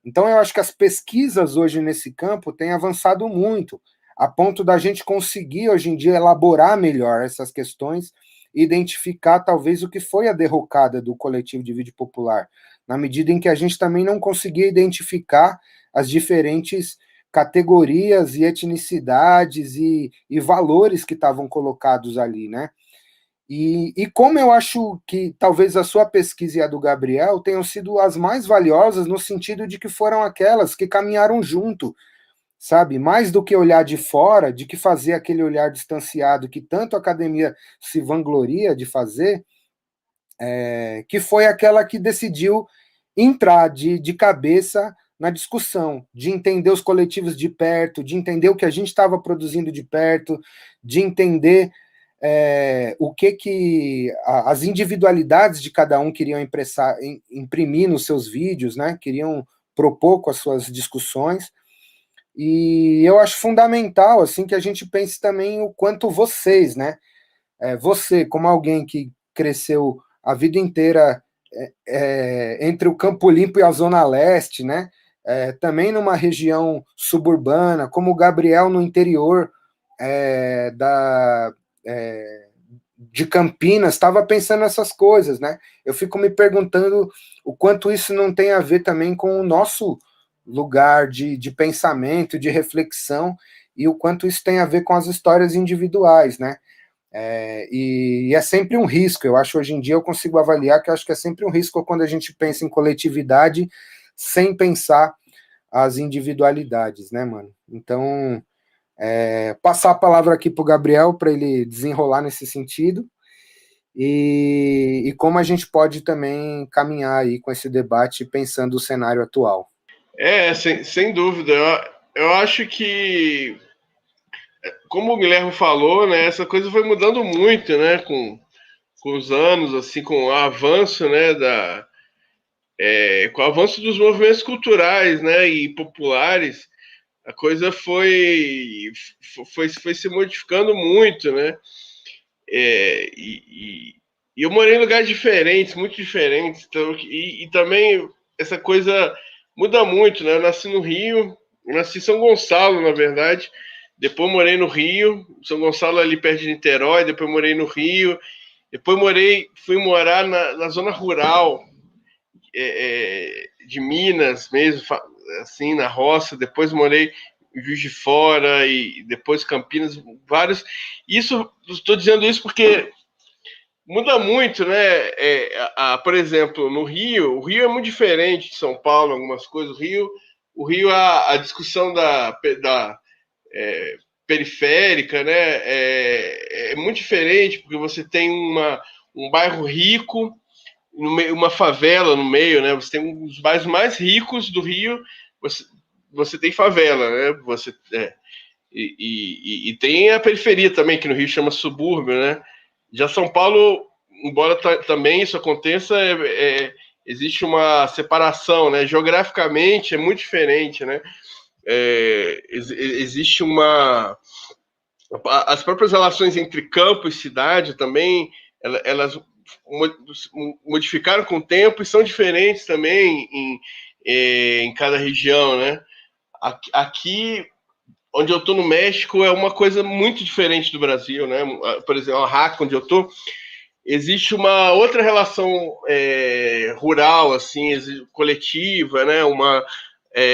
S1: Então eu acho que as pesquisas hoje nesse campo têm avançado muito, a ponto da gente conseguir hoje em dia elaborar melhor essas questões e identificar talvez o que foi a derrocada do coletivo de vídeo popular, na medida em que a gente também não conseguia identificar as diferentes categorias e etnicidades e valores que estavam colocados ali, né? E como eu acho que talvez a sua pesquisa e a do Gabriel tenham sido as mais valiosas no sentido de que foram aquelas que caminharam junto, sabe? Mais do que olhar de fora, de que fazer aquele olhar distanciado que tanto a academia se vangloria de fazer, que foi aquela que decidiu entrar de cabeça na discussão, de entender os coletivos de perto, de entender o que a gente estava produzindo de perto, de entender o que as individualidades de cada um queriam imprimir nos seus vídeos, né? Queriam propor com as suas discussões. E eu acho fundamental assim que a gente pense também o quanto vocês, né? Você, como alguém que cresceu a vida inteira entre o Campo Limpo e a Zona Leste, né? Também numa região suburbana, como o Gabriel no interior de Campinas, estava pensando nessas coisas, né? Eu fico me perguntando o quanto isso não tem a ver também com o nosso lugar de pensamento, de reflexão, e o quanto isso tem a ver com as histórias individuais, né? E é sempre um risco, eu acho, hoje em dia eu consigo avaliar que eu acho que é sempre um risco quando a gente pensa em coletividade sem pensar as individualidades, né, mano? Então, passar a palavra aqui para o Gabriel para ele desenrolar nesse sentido e como a gente pode também caminhar aí com esse debate pensando o cenário atual.
S2: Sem dúvida. Eu acho que, como o Guilherme falou, né, essa coisa foi mudando muito, né, com os anos, assim, com o avanço, né, com o avanço dos movimentos culturais, né, e populares. A coisa foi se modificando muito, né? E eu morei em lugares diferentes, muito diferentes, então, e também essa coisa muda muito, né? Eu nasci no Rio, eu nasci em São Gonçalo, na verdade, depois morei no Rio, São Gonçalo ali perto de Niterói, depois morei no Rio, depois fui morar na zona rural de Minas mesmo, assim, na roça, depois morei em Juiz de Fora e depois Campinas, vários. Estou dizendo isso porque muda muito, né? Por exemplo, no Rio, o Rio é muito diferente de São Paulo, algumas coisas. O Rio a discussão da periférica, né? É muito diferente, porque você tem um bairro rico, uma favela no meio, né? Você tem um dos bairros mais ricos do Rio, você tem favela, né? E tem a periferia também, que no Rio chama subúrbio, né? Já São Paulo, embora também isso aconteça, existe uma separação, né? Geograficamente é muito diferente, né? Existe as próprias relações entre campo e cidade também, elas modificaram com o tempo e são diferentes também em cada região, né? Aqui onde eu estou no México é uma coisa muito diferente do Brasil, né? Por exemplo, a Oaxaca, onde eu estou, existe uma outra relação rural, assim, coletiva, né?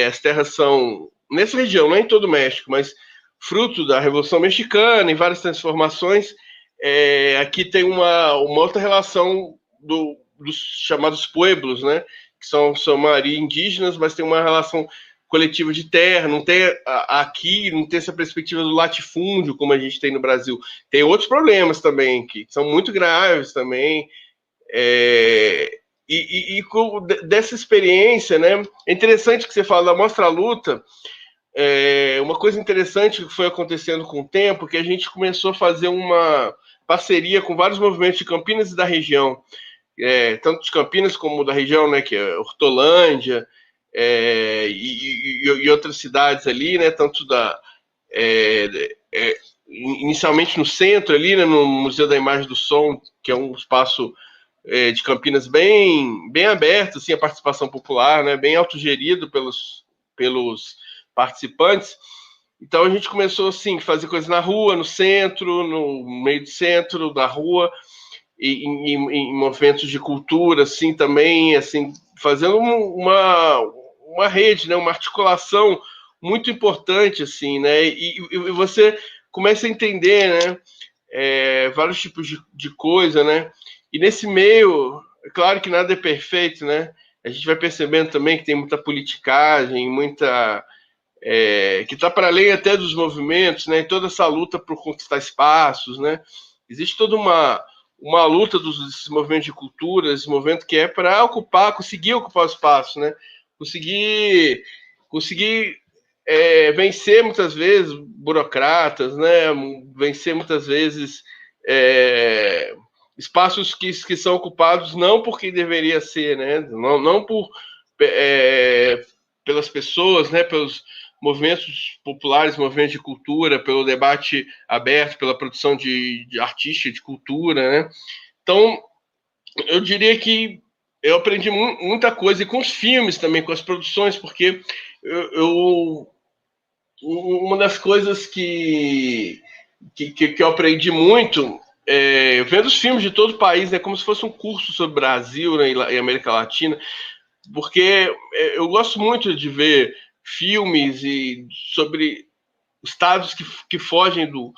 S2: As terras são nessa região, não é em todo o México, mas fruto da Revolução Mexicana e várias transformações, aqui tem uma outra relação dos chamados pueblos, né? Que são maioria indígenas, mas tem uma relação coletiva de terra, não tem aqui, não tem essa perspectiva do latifúndio como a gente tem no Brasil. Tem outros problemas também, que são muito graves também, dessa experiência, né? É interessante que você fala da Mostra-Luta. Uma coisa interessante que foi acontecendo com o tempo, que a gente começou a fazer uma parceria com vários movimentos de Campinas e da região, tanto de Campinas como da região, né, que é Hortolândia, e outras cidades ali, né, tanto inicialmente no centro ali, né, no Museu da Imagem do Som, que é um espaço de Campinas bem aberto, assim, a participação popular, né, bem autogerido pelos participantes. Então a gente começou assim, fazer coisas na rua, no centro, no meio do centro da rua, e em movimentos de cultura, assim, também, assim, fazendo uma rede, né, uma articulação muito importante, assim, né, e você começa a entender, né, vários tipos de coisa, né, e nesse meio, é claro que nada é perfeito, né, a gente vai percebendo também que tem muita politicagem, muita... que está para além até dos movimentos, né, toda essa luta por conquistar espaços, né, existe toda uma luta desses movimentos de cultura, esse movimento que é para conseguir ocupar o espaço, né, conseguir vencer muitas vezes burocratas, né, vencer muitas vezes espaços que são ocupados não porque deveria ser, né, não por pelas pessoas, né, pelos movimentos populares, movimentos de cultura, pelo debate aberto, pela produção de artista, de cultura, né? Então, eu diria que eu aprendi muita coisa, e com os filmes também, com as produções, porque uma das coisas que eu aprendi muito, vendo os filmes de todo o país, é como se fosse um curso sobre o Brasil, né, e América Latina, porque eu gosto muito de ver filmes sobre estados que fogem do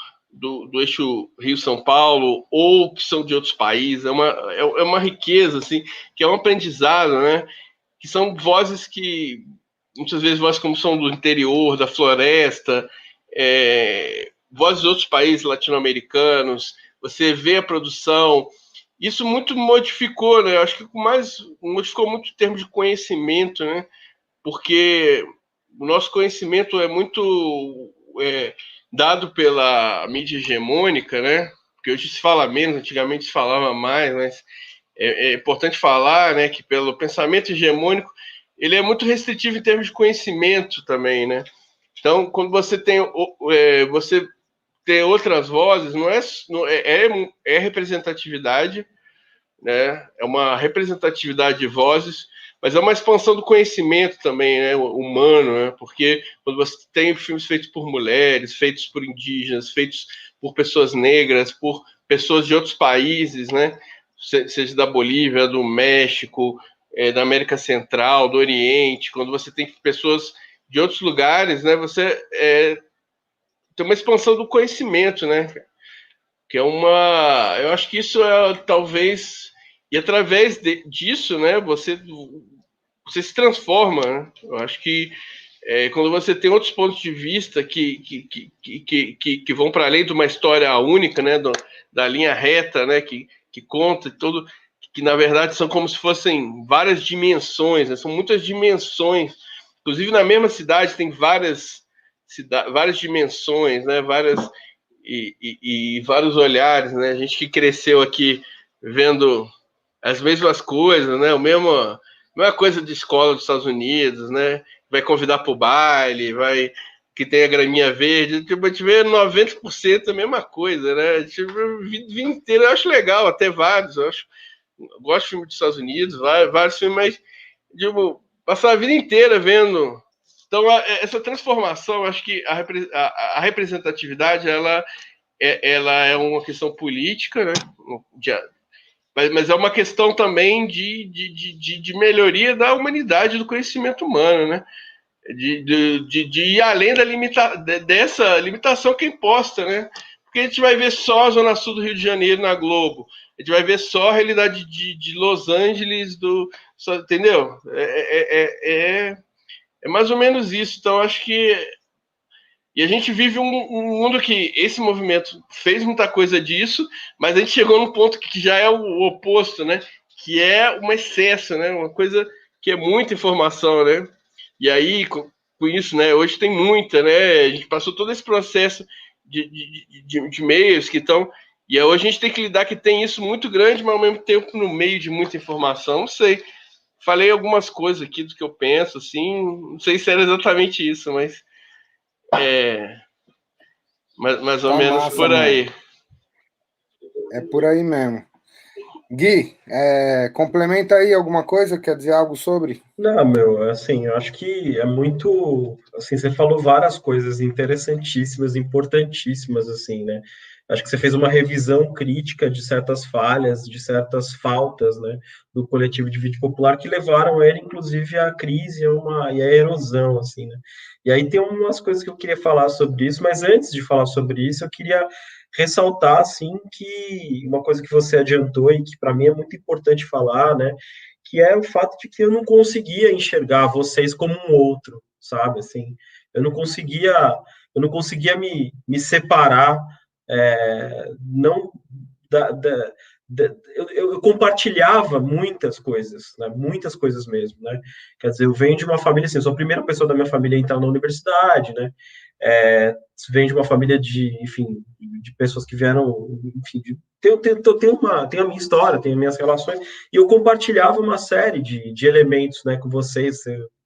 S2: eixo Rio-São Paulo ou que são de outros países. É uma riqueza, assim, que é um aprendizado, né? Que são vozes que, muitas vezes, vozes como são do interior, da floresta, vozes de outros países latino-americanos. Você vê a produção. Isso muito modificou, né? Eu acho que modificou muito em termos de conhecimento, né? Porque o nosso conhecimento é muito dado pela mídia hegemônica, né? Porque hoje se fala menos, antigamente se falava mais, mas é importante falar, né, que pelo pensamento hegemônico ele é muito restritivo em termos de conhecimento também, né? Então, quando você tem outras vozes, é representatividade, né? É uma representatividade de vozes, mas é uma expansão do conhecimento também, né, humano, né? Porque quando você tem filmes feitos por mulheres, feitos por indígenas, feitos por pessoas negras, por pessoas de outros países, né, seja da Bolívia, do México, da América Central, do Oriente, quando você tem pessoas de outros lugares, né, você tem uma expansão do conhecimento, né, que eu acho que isso talvez... E através disso, né, você se transforma, né? Eu acho que quando você tem outros pontos de vista que vão para além de uma história única, né, da linha reta, né, que conta tudo, que na verdade são como se fossem várias dimensões, né? São muitas dimensões. Inclusive na mesma cidade tem várias dimensões, né, e vários olhares, né? A gente que cresceu aqui vendo as mesmas coisas, né? A mesma coisa de escola dos Estados Unidos, né? Vai convidar para o baile, que tem a graminha verde. Tipo, a gente vê 90% a mesma coisa, né? Tipo, a vida inteira. Eu acho legal, até vários. Eu gosto de filme dos Estados Unidos, vários filmes, mas tipo, passar a vida inteira vendo. Então, essa transformação, acho que a representatividade ela é uma questão política, né? Mas é uma questão também de melhoria da humanidade, do conhecimento humano, né? de ir além dessa limitação que é imposta, né? Porque a gente vai ver só a Zona Sul do Rio de Janeiro na Globo, a gente vai ver só a realidade de Los Angeles, entendeu? É mais ou menos isso. Então, acho que... E a gente vive um mundo que esse movimento fez muita coisa disso, mas a gente chegou num ponto que já é o oposto, né? Que é um excesso, né? Uma coisa que é muita informação, né? E aí, com isso, né? Hoje tem muita, né? A gente passou todo esse processo de meios que estão... E hoje a gente tem que lidar que tem isso muito grande, mas ao mesmo tempo no meio de muita informação. Não sei. Falei algumas coisas aqui do que eu penso, assim. Não sei se era exatamente isso, mas... mais ou menos massa, por aí.
S1: Mano. É por aí mesmo. Gui, complementa aí alguma coisa? Quer dizer algo sobre?
S3: Não, meu, assim, eu acho que é muito... Assim, você falou várias coisas interessantíssimas, importantíssimas, assim, né? Acho que você fez uma revisão crítica de certas falhas, de certas faltas, né, do coletivo de vídeo popular que levaram ele, inclusive, à crise e à erosão, assim, né? E aí tem umas coisas que eu queria falar sobre isso, mas antes de falar sobre isso, eu queria ressaltar, assim, que uma coisa que você adiantou e que para mim é muito importante falar, né, que é o fato de que eu não conseguia enxergar vocês como um outro, sabe, assim, eu não conseguia me separar, não eu compartilhava muitas coisas, né? Muitas coisas mesmo, né? Quer dizer, eu venho de uma família, assim, eu sou a primeira pessoa da minha família a entrar na universidade, né? Venho de uma família enfim, de pessoas que vieram, enfim, tem a minha história, tem as minhas relações, e eu compartilhava uma série de elementos, né, com vocês,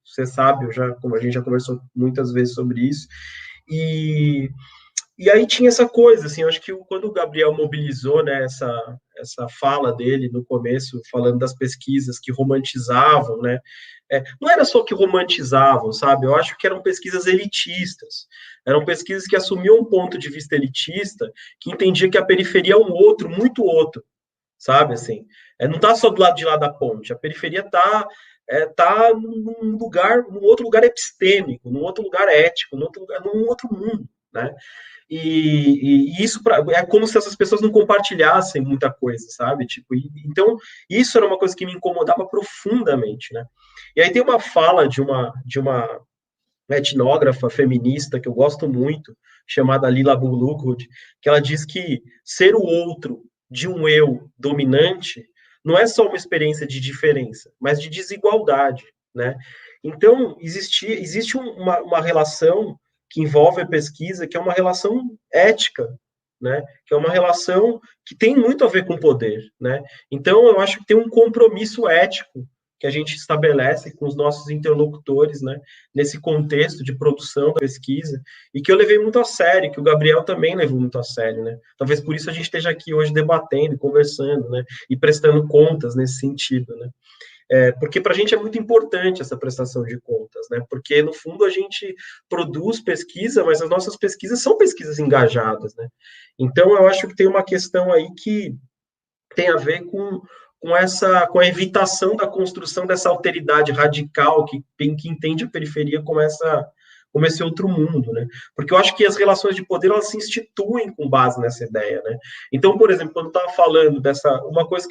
S3: você sabe, como a gente já conversou muitas vezes sobre isso, e aí tinha essa coisa, assim, eu acho que quando o Gabriel mobilizou, né, essa fala dele no começo, falando das pesquisas que romantizavam, né, não era só que romantizavam, sabe, eu acho que eram pesquisas elitistas, eram pesquisas que assumiam um ponto de vista elitista, que entendia que a periferia é um outro, muito outro, sabe, assim, não está só do lado de lá da ponte, a periferia está num outro lugar epistêmico, num outro lugar ético, num outro mundo, né? E isso é como se essas pessoas não compartilhassem muita coisa, sabe? Tipo, então, isso era uma coisa que me incomodava profundamente, né? E aí tem uma fala de uma etnógrafa feminista que eu gosto muito, chamada Lila Bullwood, que ela diz que ser o outro de um eu dominante não é só uma experiência de diferença, mas de desigualdade, né? Então, existe uma relação que envolve a pesquisa, que é uma relação ética, né? Que é uma relação que tem muito a ver com poder, né? Então, eu acho que tem um compromisso ético que a gente estabelece com os nossos interlocutores, né? Nesse contexto de produção da pesquisa, e que eu levei muito a sério, que o Gabriel também levou muito a sério, né? Talvez por isso a gente esteja aqui hoje debatendo, conversando, né? E prestando contas nesse sentido, né? Porque para a gente é muito importante essa prestação de contas, né? Porque, no fundo, a gente produz pesquisa, mas as nossas pesquisas são pesquisas engajadas, né? Então, eu acho que tem uma questão aí que tem a ver com a evitação da construção dessa alteridade radical que entende a periferia como esse outro mundo, né? Porque eu acho que as relações de poder, elas se instituem com base nessa ideia, né? Então, por exemplo, quando eu estava falando uma coisa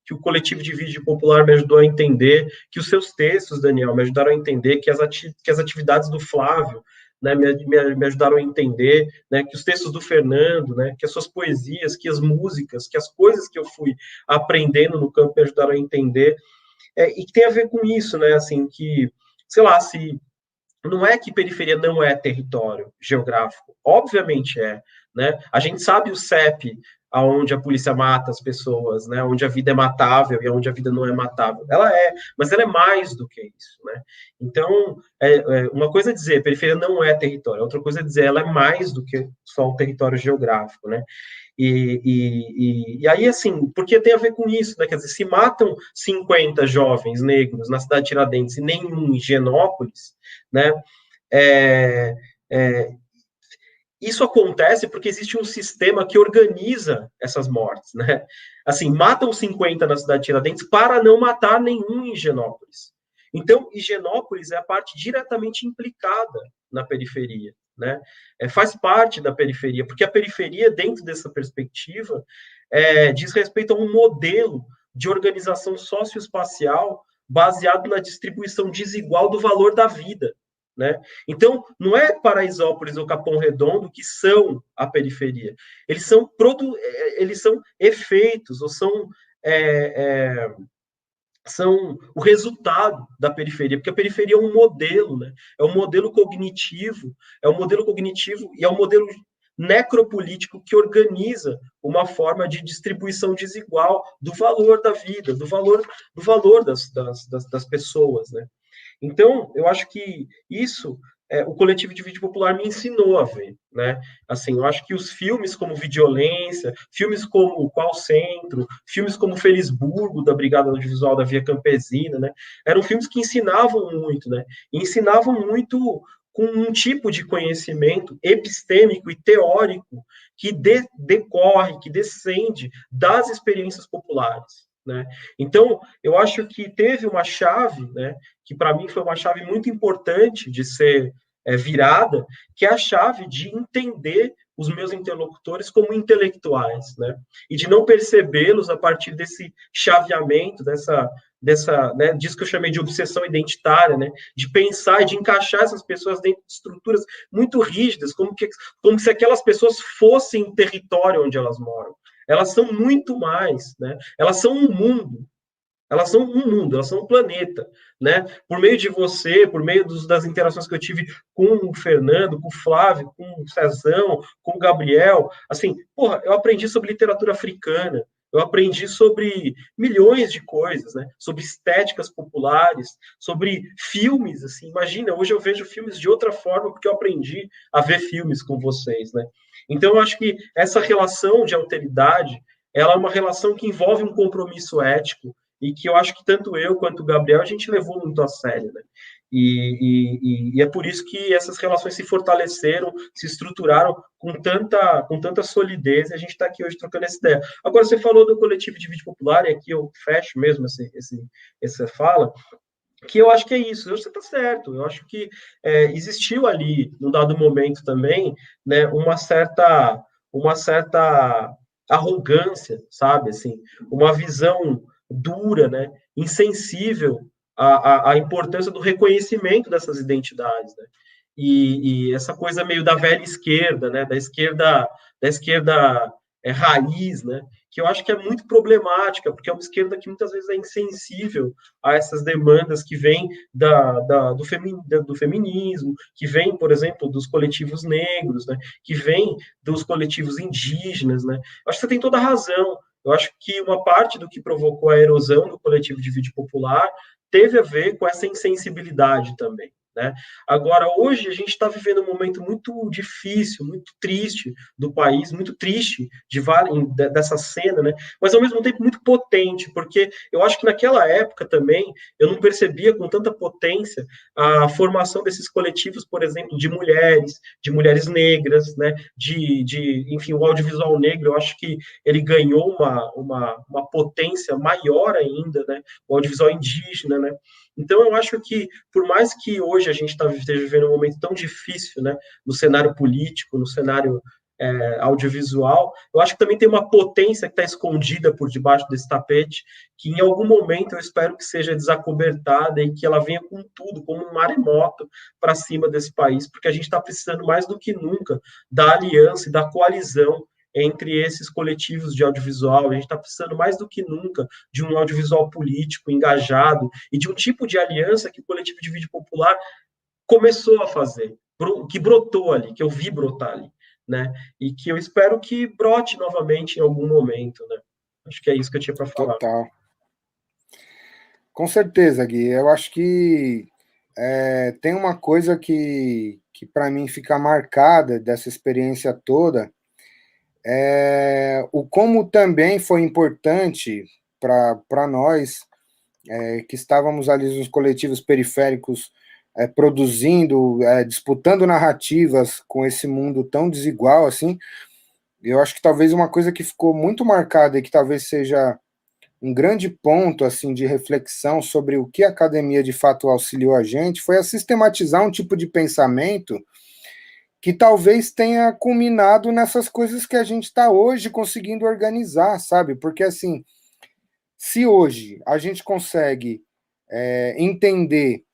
S3: que o coletivo de vídeo popular me ajudou a entender, que os seus textos, Daniel, me ajudaram a entender, que as atividades do Flávio, né, me ajudaram a entender, né, que os textos do Fernando, né, que as suas poesias, que as músicas, que as coisas que eu fui aprendendo no campo me ajudaram a entender, e que tem a ver com isso, né, assim, que, sei lá, se não é que periferia não é território geográfico, obviamente né, a gente sabe o CEP, aonde a polícia mata as pessoas, né, onde a vida é matável e onde a vida não é matável. Mas ela é mais do que isso, né? Então, uma coisa é dizer, periferia não é território, outra coisa é dizer, ela é mais do que só um território geográfico, né? E aí, assim, porque tem a ver com isso, né? Quer dizer, se matam 50 jovens negros na cidade de Tiradentes e nenhum em Higienópolis, né? Isso acontece porque existe um sistema que organiza essas mortes, né? Assim, matam 50 na cidade de Tiradentes para não matar nenhum em Higienópolis. Então, Higienópolis é a parte diretamente implicada na periferia, né? Faz parte da periferia, porque a periferia, dentro dessa perspectiva, diz respeito a um modelo de organização socioespacial baseado na distribuição desigual do valor da vida, né? Então, não é Paraisópolis ou Capão Redondo que são a periferia. Eles são efeitos, ou são o resultado da periferia, porque a periferia é um modelo, né? É um modelo cognitivo e é um modelo necropolítico que organiza uma forma de distribuição desigual do valor da vida, do valor das pessoas, né? Então, eu acho que isso o coletivo de vídeo popular me ensinou a ver, né? Assim, eu acho que os filmes como Vidiolência, filmes como Qual Centro, filmes como Felisburgo, da Brigada Audiovisual da Via Campesina, né? Eram filmes que ensinavam muito, né? E ensinavam muito com um tipo de conhecimento epistêmico e teórico que decorre, que descende das experiências populares, né? Então, eu acho que teve uma chave, né, que para mim foi uma chave muito importante de ser virada, que é a chave de entender os meus interlocutores como intelectuais, né, e de não percebê-los a partir desse chaveamento, disso que eu chamei de obsessão identitária, né, de pensar e de encaixar essas pessoas dentro de estruturas muito rígidas, como se aquelas pessoas fossem o território onde elas moram. Elas são muito mais, né? Elas são um mundo, elas são um planeta, né? Por meio de você, por meio das interações que eu tive com o Fernando, com o Flávio, com o Cezão, com o Gabriel, assim, porra, eu aprendi sobre literatura africana, eu aprendi sobre milhões de coisas, né? Sobre estéticas populares, sobre filmes, assim, imagina, hoje eu vejo filmes de outra forma porque eu aprendi a ver filmes com vocês, né? Então, eu acho que essa relação de alteridade, ela é uma relação que envolve um compromisso ético e que eu acho que tanto eu quanto o Gabriel, a gente levou muito a sério, né? E é por isso que essas relações se fortaleceram, se estruturaram com tanta solidez, e a gente está aqui hoje trocando essa ideia. Agora, você falou do coletivo de vídeo popular, e aqui eu fecho mesmo essa fala, que eu acho que é isso, você está certo, eu acho que existiu ali, num dado momento também, né, uma certa arrogância, sabe, assim, uma visão dura, né, insensível à importância do reconhecimento dessas identidades, né, e essa coisa meio da velha esquerda, né, da esquerda raiz, né, que eu acho que é muito problemática, porque é uma esquerda que muitas vezes é insensível a essas demandas que vêm do feminismo, que vêm, por exemplo, dos coletivos negros, né, que vêm dos coletivos indígenas, né. Eu acho que você tem toda a razão. Eu acho que uma parte do que provocou a erosão do coletivo de vídeo popular teve a ver com essa insensibilidade também, né? Agora, hoje, a gente está vivendo um momento muito difícil, muito triste do país, muito triste dessa cena, né? Mas, ao mesmo tempo, muito potente, porque eu acho que naquela época também eu não percebia com tanta potência a formação desses coletivos, por exemplo, de mulheres negras, né? Enfim, o audiovisual negro, eu acho que ele ganhou uma potência maior ainda, né? O audiovisual indígena, né? Então, eu acho que, por mais que hoje a gente esteja vivendo um momento tão difícil, né, no cenário político, no cenário audiovisual, eu acho que também tem uma potência que está escondida por debaixo desse tapete, que em algum momento eu espero que seja desacobertada e que ela venha com tudo, como um maremoto para cima desse país, porque a gente está precisando mais do que nunca da aliança e da coalizão entre esses coletivos de audiovisual. A gente está precisando mais do que nunca de um audiovisual político, engajado, e de um tipo de aliança que o coletivo de vídeo popular começou a fazer, que brotou ali, que eu vi brotar ali, né? E que eu espero que brote novamente em algum momento, né? Acho que é isso que eu tinha para falar.
S1: Total. Com certeza, Gui. Eu acho que tem uma coisa que para mim fica marcada dessa experiência toda, o como também foi importante para nós, que estávamos ali nos coletivos periféricos, produzindo, disputando narrativas com esse mundo tão desigual assim. Eu acho que talvez uma coisa que ficou muito marcada e que talvez seja um grande ponto assim de reflexão sobre o que a academia de fato auxiliou a gente foi a sistematizar um tipo de pensamento que talvez tenha culminado nessas coisas que a gente está hoje conseguindo organizar, sabe? Porque assim, se hoje a gente consegue entender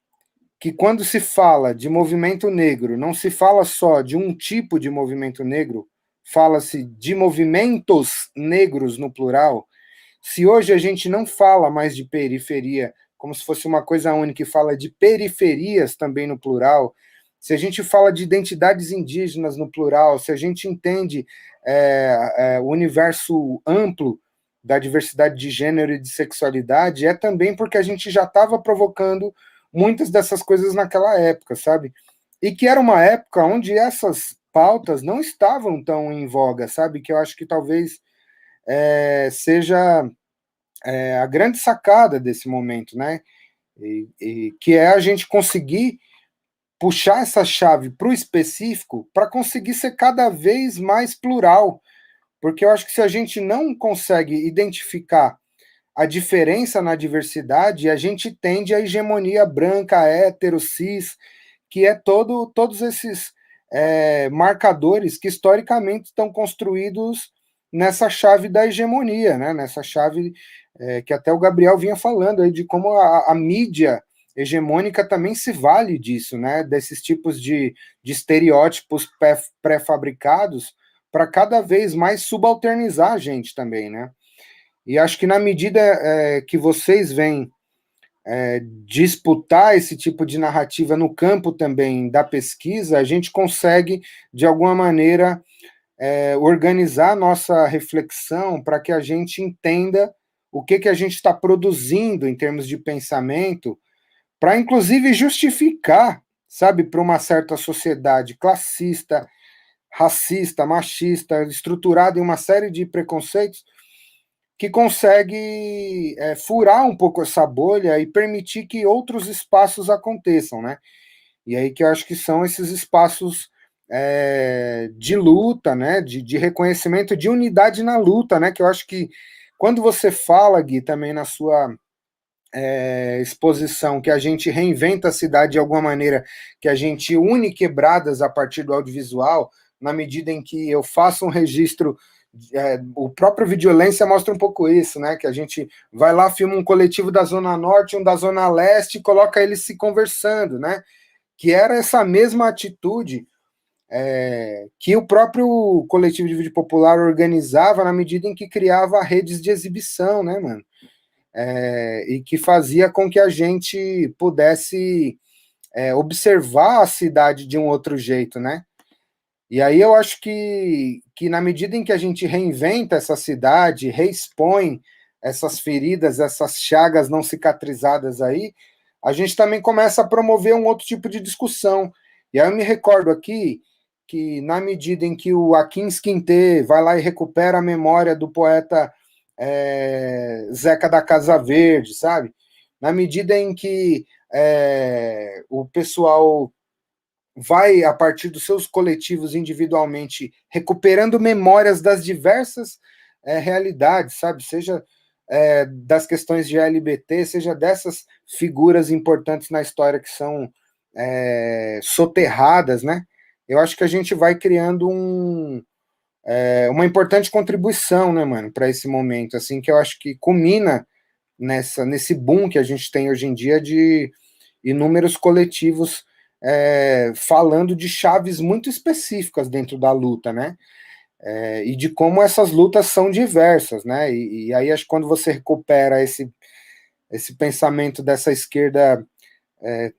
S1: que quando se fala de movimento negro, não se fala só de um tipo de movimento negro, fala-se de movimentos negros no plural. Se hoje a gente não fala mais de periferia, como se fosse uma coisa única, e fala de periferias também no plural, se a gente fala de identidades indígenas no plural, se a gente entende o universo amplo da diversidade de gênero e de sexualidade, é também porque a gente já estava provocando muitas dessas coisas naquela época, sabe? E que era uma época onde essas pautas não estavam tão em voga, sabe? Que eu acho que talvez seja a grande sacada desse momento, né? E que é a gente conseguir puxar essa chave para o específico para conseguir ser cada vez mais plural, porque eu acho que se a gente não consegue identificar a diferença na diversidade, a gente tende à hegemonia branca, hétero, cis, que é todos esses marcadores que historicamente estão construídos nessa chave da hegemonia, né? Nessa chave que até o Gabriel vinha falando aí de como a mídia hegemônica também se vale disso, né? Desses tipos de estereótipos pré-fabricados para cada vez mais subalternizar a gente também, né? E acho que na medida que vocês vêm disputar esse tipo de narrativa no campo também da pesquisa, a gente consegue, de alguma maneira, organizar a nossa reflexão para que a gente entenda o que a gente está produzindo em termos de pensamento, para, inclusive, justificar, sabe, para uma certa sociedade classista, racista, machista, estruturada em uma série de preconceitos, que consegue furar um pouco essa bolha e permitir que outros espaços aconteçam, né? E aí que eu acho que são esses espaços de luta, né? De reconhecimento, de unidade na luta, né? Que eu acho que quando você fala, Gui, também na sua exposição, que a gente reinventa a cidade de alguma maneira, que a gente une quebradas a partir do audiovisual, na medida em que eu faço um registro. O próprio Videolência mostra um pouco isso, né? Que a gente vai lá, filma um coletivo da Zona Norte, um da Zona Leste, e coloca eles se conversando, né? Que era essa mesma atitude que o próprio coletivo de vídeo popular organizava na medida em que criava redes de exibição, né, mano? E que fazia com que a gente pudesse observar a cidade de um outro jeito, né? E aí eu acho que na medida em que a gente reinventa essa cidade, reexpõe essas feridas, essas chagas não cicatrizadas aí, a gente também começa a promover um outro tipo de discussão. E aí eu me recordo aqui que na medida em que o Akin Quintê vai lá e recupera a memória do poeta Zeca da Casa Verde, sabe? Na medida em que o pessoal vai, a partir dos seus coletivos individualmente, recuperando memórias das diversas realidades, sabe? Seja das questões de LGBT, seja dessas figuras importantes na história que são soterradas, né? Eu acho que a gente vai criando uma importante contribuição, né, mano, para esse momento, assim, que eu acho que culmina nesse boom que a gente tem hoje em dia de inúmeros coletivos falando de chaves muito específicas dentro da luta, né? E de como essas lutas são diversas, né? E aí acho que quando você recupera esse pensamento dessa esquerda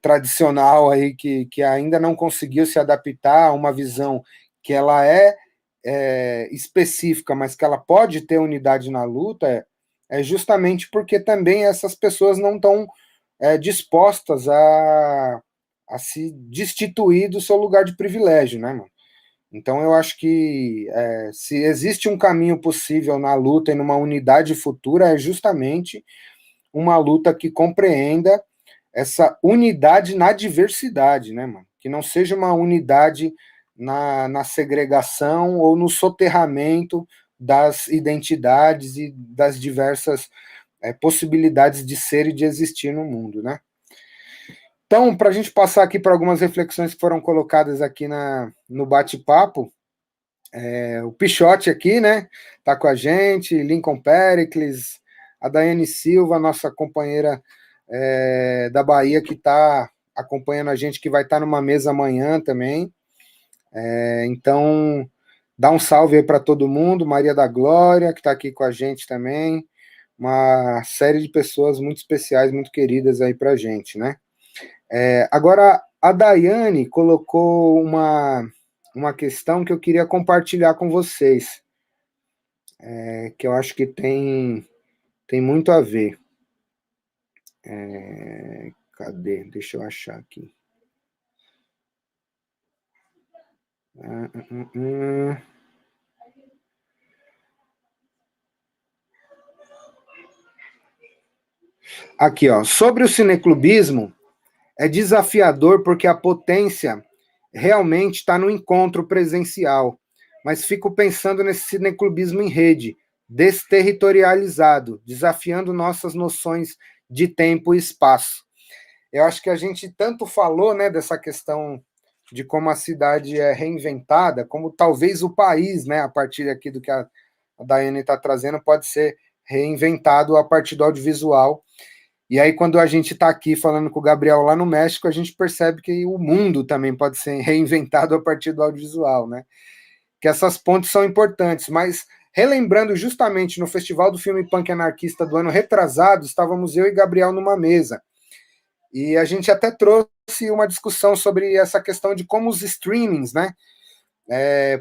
S1: tradicional aí que ainda não conseguiu se adaptar a uma visão que ela é específica, mas que ela pode ter unidade na luta, é justamente porque também essas pessoas não estão dispostas a se destituir do seu lugar de privilégio, né, mano? Então eu acho que se existe um caminho possível na luta e numa unidade futura, é justamente uma luta que compreenda essa unidade na diversidade, né, mano? Que não seja uma unidade na segregação ou no soterramento das identidades e das diversas possibilidades de ser e de existir no mundo, né? Então, para a gente passar aqui para algumas reflexões que foram colocadas aqui no bate-papo, o Pichote aqui, né, tá com a gente, Lincoln Pericles, a Daiane Silva, nossa companheira da Bahia, que está acompanhando a gente, que vai estar numa mesa amanhã também. Então, dá um salve aí para todo mundo, Maria da Glória, que está aqui com a gente também, uma série de pessoas muito especiais, muito queridas aí para a gente, né? Agora, a Daiane colocou uma questão que eu queria compartilhar com vocês, que eu acho que tem muito a ver. Cadê? Deixa eu achar aqui. Aqui, ó. Sobre o cineclubismo, é desafiador porque a potência realmente está no encontro presencial, mas fico pensando nesse cineclubismo em rede, desterritorializado, desafiando nossas noções de tempo e espaço. Eu acho que a gente tanto falou, né, dessa questão de como a cidade é reinventada, como talvez o país, né, a partir aqui do que a Daiane está trazendo, pode ser reinventado a partir do audiovisual. E aí, quando a gente está aqui falando com o Gabriel lá no México, a gente percebe que o mundo também pode ser reinventado a partir do audiovisual, né? Que essas pontes são importantes, mas relembrando justamente no Festival do Filme Punk Anarquista do ano retrasado, estávamos eu e Gabriel numa mesa, e a gente até trouxe uma discussão sobre essa questão de como os streamings, né,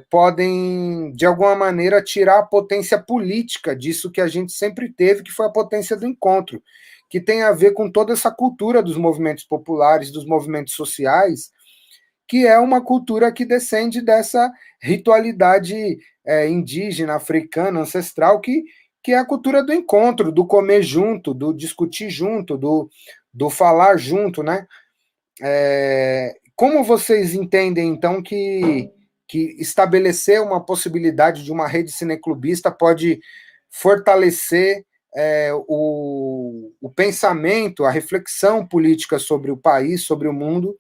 S1: podem, de alguma maneira, tirar a potência política disso que a gente sempre teve, que foi a potência do encontro, que tem a ver com toda essa cultura dos movimentos populares, dos movimentos sociais, que é uma cultura que descende dessa ritualidade indígena, africana, ancestral, que é a cultura do encontro, do comer junto, do discutir junto, do falar junto, né? Como vocês entendem, então, que estabelecer uma possibilidade de uma rede cineclubista pode fortalecer o pensamento, a reflexão política sobre o país, sobre o mundo,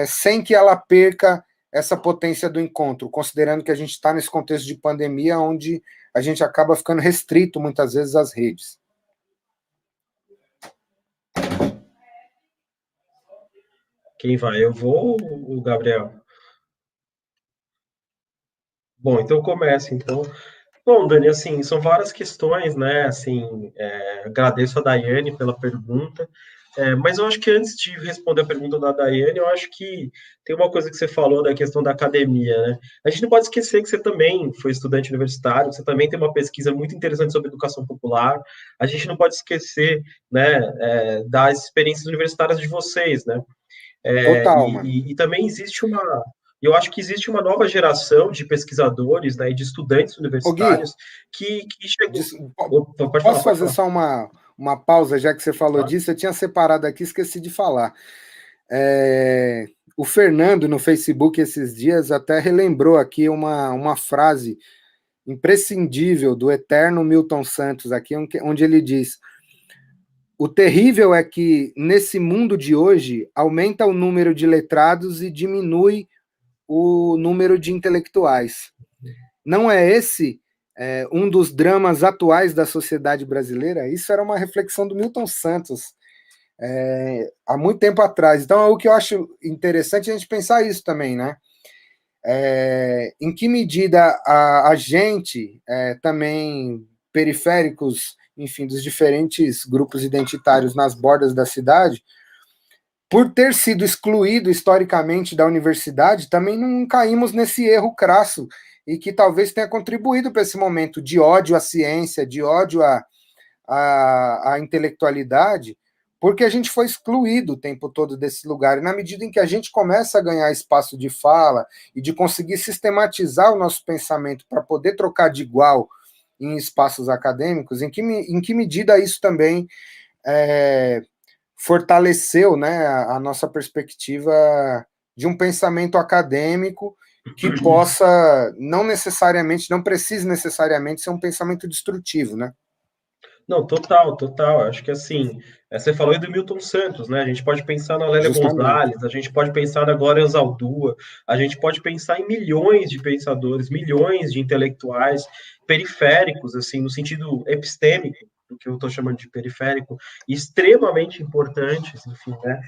S1: sem que ela perca essa potência do encontro, considerando que a gente está nesse contexto de pandemia, onde a gente acaba ficando restrito, muitas vezes, às redes.
S3: Quem vai? Eu vou ou o Gabriel? Bom, então eu começo, então. Bom, Dani, assim, são várias questões, né, assim, agradeço a Daiane pela pergunta, mas eu acho que antes de responder a pergunta da Daiane, eu acho que tem uma coisa que você falou da questão da academia, né, a gente não pode esquecer que você também foi estudante universitário, você também tem uma pesquisa muito interessante sobre educação popular, a gente não pode esquecer, né, das experiências universitárias de vocês, né,
S1: Total, mano.
S3: e também existe eu acho que existe uma nova geração de pesquisadores, né, e de estudantes universitários que chegou...
S1: Posso fazer só uma pausa, já que você falou
S3: Claro.
S1: disso? Eu tinha separado aqui, esqueci de falar. O Fernando, no Facebook, esses dias, até relembrou aqui uma frase imprescindível do eterno Milton Santos, aqui, onde ele diz: o terrível é que, nesse mundo de hoje, aumenta o número de letrados e diminui o número de intelectuais. Não é esse um dos dramas atuais da sociedade brasileira? Isso era uma reflexão do Milton Santos há muito tempo atrás. Então, o que eu acho interessante é a gente pensar isso também, né? Em que medida a gente, também periféricos, enfim, dos diferentes grupos identitários nas bordas da cidade, por ter sido excluído historicamente da universidade, também não caímos nesse erro crasso e que talvez tenha contribuído para esse momento de ódio à ciência, de ódio à intelectualidade, porque a gente foi excluído o tempo todo desse lugar. E na medida em que a gente começa a ganhar espaço de fala e de conseguir sistematizar o nosso pensamento para poder trocar de igual em espaços acadêmicos, em que medida isso também fortaleceu, né, a nossa perspectiva de um pensamento acadêmico que possa não precise necessariamente ser um pensamento destrutivo, né?
S3: Não, total, total. Acho que assim, você falou aí do Milton Santos, né? A gente pode pensar na Lélia
S1: Justamente.
S3: Gonzalez, a gente pode pensar na Glória Anzaldúa, a gente pode pensar em milhões de pensadores, milhões de intelectuais periféricos, assim, no sentido epistêmico, do que eu estou chamando de periférico, extremamente importantes, enfim, né?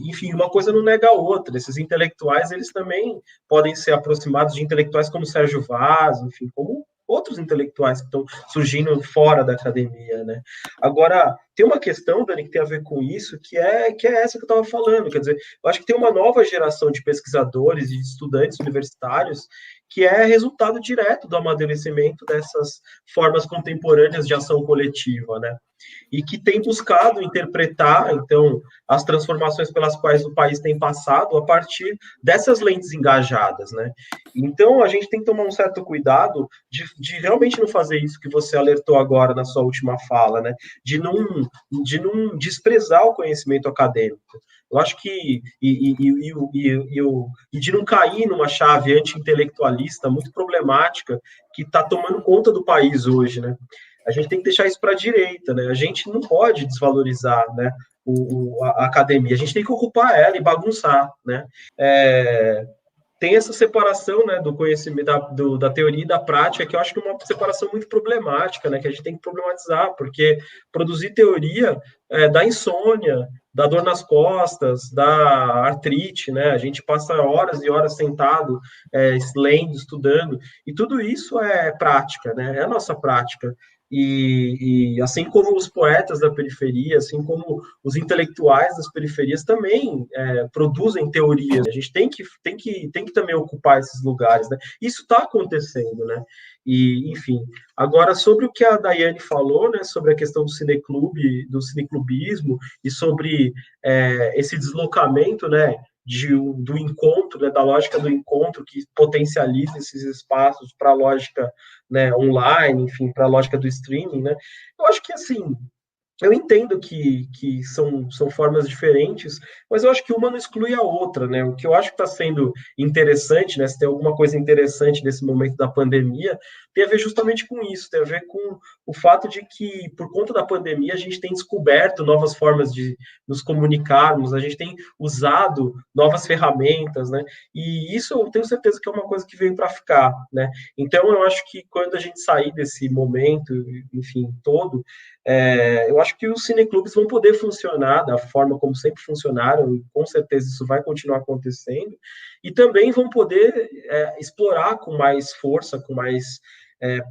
S3: Enfim, uma coisa não nega a outra. Esses intelectuais, eles também podem ser aproximados de intelectuais como Sérgio Vaz, enfim, como outros intelectuais que estão surgindo fora da academia, né? Agora, tem uma questão, Dani, que tem a ver com isso, que é essa que eu estava falando, quer dizer, eu acho que tem uma nova geração de pesquisadores e de estudantes universitários que é resultado direto do amadurecimento dessas formas contemporâneas de ação coletiva, né? E que tem buscado interpretar, então, as transformações pelas quais o país tem passado a partir dessas lentes engajadas, né? Então, a gente tem que tomar um certo cuidado de realmente não fazer isso que você alertou agora na sua última fala, né? De não desprezar o conhecimento acadêmico. Eu acho que de não cair numa chave anti-intelectualista muito problemática que está tomando conta do país hoje, né? A gente tem que deixar isso para a direita, né? A gente não pode desvalorizar, né, a academia. A gente tem que ocupar ela e bagunçar, né? Tem essa separação, né, do conhecimento da teoria e da prática, que eu acho que é uma separação muito problemática, né, que a gente tem que problematizar, porque produzir teoria dá insônia, dá dor nas costas, dá artrite, né, a gente passa horas e horas sentado, lendo, estudando, e tudo isso é prática, né, é a nossa prática. E assim como os poetas da periferia, assim como os intelectuais das periferias também produzem teorias. A gente tem que também ocupar esses lugares, né? Isso está acontecendo, né? E, enfim, agora sobre o que a Daiane falou, né? Sobre a questão do cineclube, do cineclubismo e sobre esse deslocamento, né? Do encontro, né, da lógica do encontro que potencializa esses espaços para a lógica, né, online, enfim, para a lógica do streaming, né? Eu acho que assim, eu entendo que são formas diferentes, mas eu acho que uma não exclui a outra, né? O que eu acho que está sendo interessante, né? Se tem alguma coisa interessante nesse momento da pandemia, tem a ver justamente com isso, tem a ver com o fato de que, por conta da pandemia, a gente tem descoberto novas formas de nos comunicarmos, a gente tem usado novas ferramentas, né? E isso eu tenho certeza que é uma coisa que veio para ficar, né? Então, eu acho que quando a gente sair desse momento, enfim, todo, eu acho que os cineclubes vão poder funcionar da forma como sempre funcionaram, e com certeza isso vai continuar acontecendo, e também vão poder explorar com mais força, com mais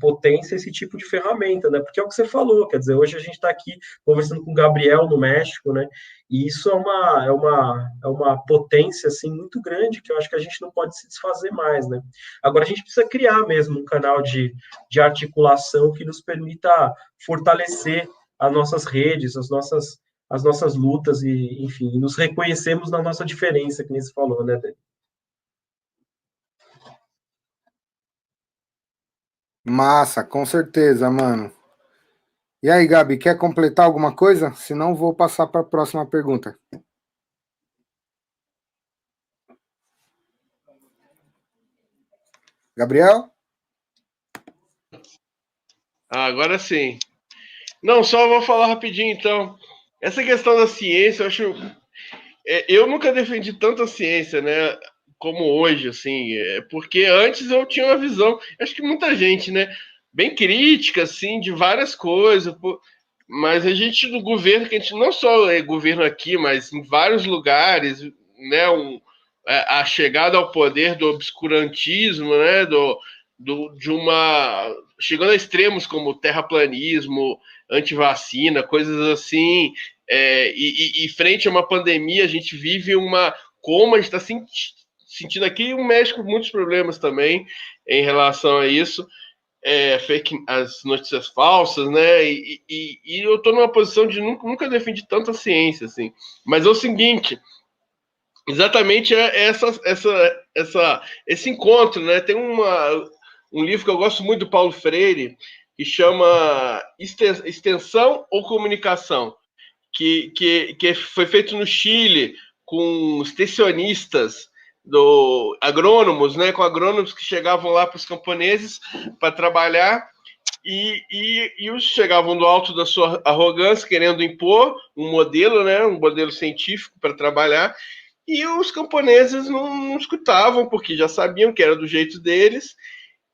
S3: potência esse tipo de ferramenta, né? Porque é o que você falou, quer dizer, hoje a gente está aqui conversando com o Gabriel no México, né? E isso é uma potência assim muito grande que eu acho que a gente não pode se desfazer mais, né? Agora a gente precisa criar mesmo um canal de articulação que nos permita fortalecer as nossas redes, as nossas lutas e, enfim, nos reconhecemos na nossa diferença, que nem você falou, né, Dani?
S1: Massa, com certeza, mano. E aí, Gabi, quer completar alguma coisa? Senão vou passar para a próxima pergunta. Gabriel?
S2: Agora sim. Não, só vou falar rapidinho, então. Essa questão da ciência, eu acho... eu nunca defendi tanto a ciência, né? Como hoje, assim. Porque antes eu tinha uma visão, acho que muita gente, né? Bem crítica, assim, de várias coisas. Mas a gente, no governo, que a gente não só é governo aqui, mas em vários lugares, né? A chegada ao poder do obscurantismo, né? De uma... Chegando a extremos como terraplanismo, antivacina, coisas assim, e frente a uma pandemia, a gente vive como a gente está sentindo aqui, o México muitos problemas também em relação a isso, as notícias falsas, né, e eu estou numa posição de nunca defendi tanto a ciência, assim, mas é o seguinte, exatamente esse encontro, né, tem um livro que eu gosto muito do Paulo Freire, que chama Extensão ou Comunicação, que foi feito no Chile com extensionistas, agrônomos, né, com agrônomos que chegavam lá para os camponeses para trabalhar e os chegavam do alto da sua arrogância, querendo impor um modelo, né, um modelo científico para trabalhar, e os camponeses não escutavam, porque já sabiam que era do jeito deles,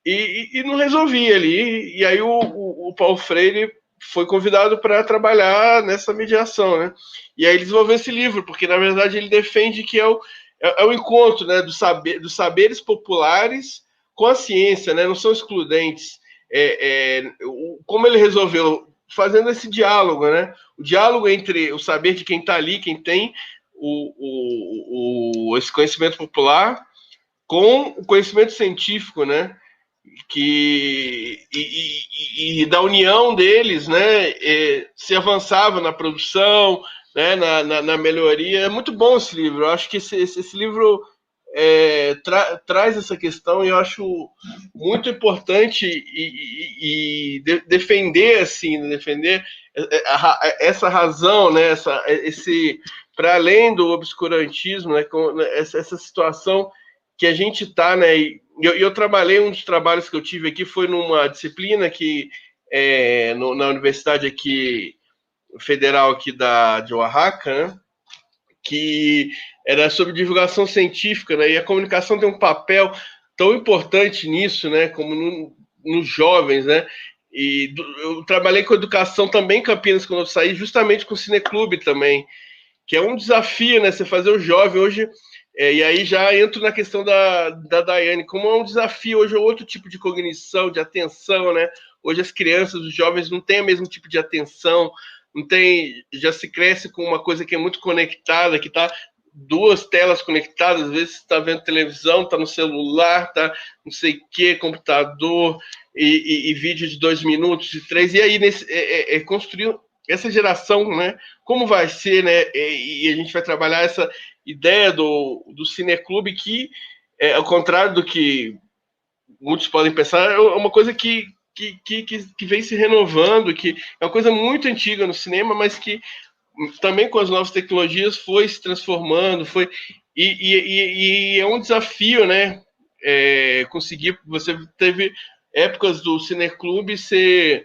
S2: e não resolvia ali. E aí o Paulo Freire foi convidado para trabalhar nessa mediação, né? E aí ele desenvolveu esse livro, porque na verdade ele defende que é o encontro, né, dos saberes populares com a ciência, né? Não são excludentes. Como ele resolveu? Fazendo esse diálogo, né? O diálogo entre o saber de quem está ali, quem tem esse conhecimento popular, com o conhecimento científico, né? E da união deles, né? Se avançava na produção, né? Na melhoria. É muito bom esse livro. Eu acho que esse livro traz essa questão, e eu acho muito importante defender, assim, defender essa razão, né? Esse, para além do obscurantismo, né? Essa situação que a gente está, né? Eu trabalhei, um dos trabalhos que eu tive aqui foi numa disciplina que na universidade aqui federal aqui de Oaxaca, né? Que era sobre divulgação científica, né? E a comunicação tem um papel tão importante nisso, né? Como nos jovens, né? E eu trabalhei com educação também em Campinas quando eu saí, justamente com o Cineclube também, que é um desafio, né? Você fazer o jovem hoje. E aí já entro na questão da Daiane, como é um desafio hoje, é outro tipo de cognição, de atenção, né? Hoje as crianças, os jovens não têm o mesmo tipo de atenção, não tem, já se cresce com uma coisa que é muito conectada, que tá duas telas conectadas, às vezes está vendo televisão, está no celular, tá não sei o que, computador, e vídeo de 2 minutos, de 3, e aí construir essa geração, né? Como vai ser, né? E a gente vai trabalhar essa ideia do Cineclube, que, ao contrário do que muitos podem pensar, é uma coisa que vem se renovando, que é uma coisa muito antiga no cinema, mas que também com as novas tecnologias foi se transformando, e é um desafio, né? Conseguir. Você teve épocas do Cineclube ser,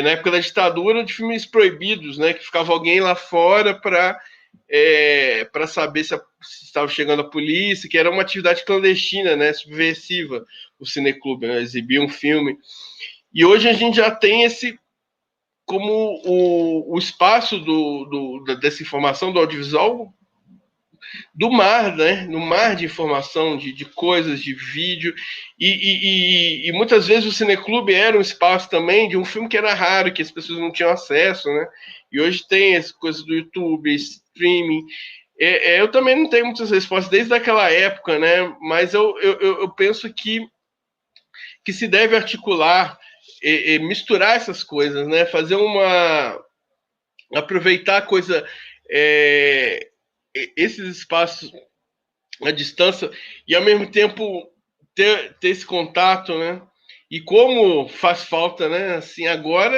S2: na época da ditadura, de filmes proibidos, né? Que ficava alguém lá fora para saber se estava chegando a polícia, que era uma atividade clandestina, né? Subversiva, o Cineclube, né? Exibir um filme. E hoje a gente já tem esse como o espaço dessa informação do audiovisual, do mar, né? No mar de informação, de coisas, de vídeo, e muitas vezes o Cineclube era um espaço também de um filme que era raro, que as pessoas não tinham acesso, né? E hoje tem as coisas do YouTube, streaming. Eu também não tenho muitas respostas desde aquela época, né? Mas eu penso que se deve articular, misturar essas coisas, né? Fazer aproveitar a coisa, esses espaços à distância, e ao mesmo tempo ter esse contato, né? E como faz falta, né? Assim, agora,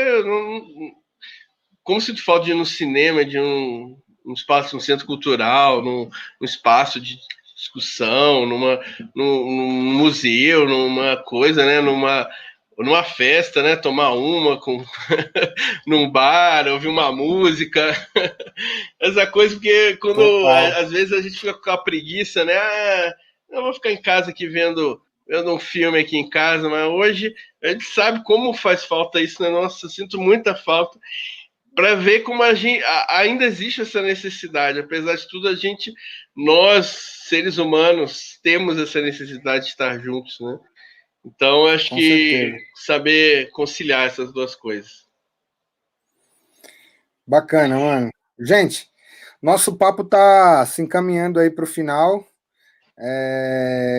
S2: como se falta de ir no cinema, de um espaço, um centro cultural, num espaço de discussão, num museu, numa coisa, né? Numa festa, né? Tomar num bar, ouvir uma música. Essa coisa, porque quando às vezes a gente fica com a preguiça, né? Eu vou ficar em casa aqui vendo um filme aqui em casa, mas hoje a gente sabe como faz falta isso, né? Nossa, eu sinto muita falta, para ver como ainda existe essa necessidade. Apesar de tudo, nós, seres humanos, temos essa necessidade de estar juntos, né? Então, acho que saber conciliar essas duas coisas.
S1: Bacana, mano. Gente, nosso papo tá se encaminhando aí para o final.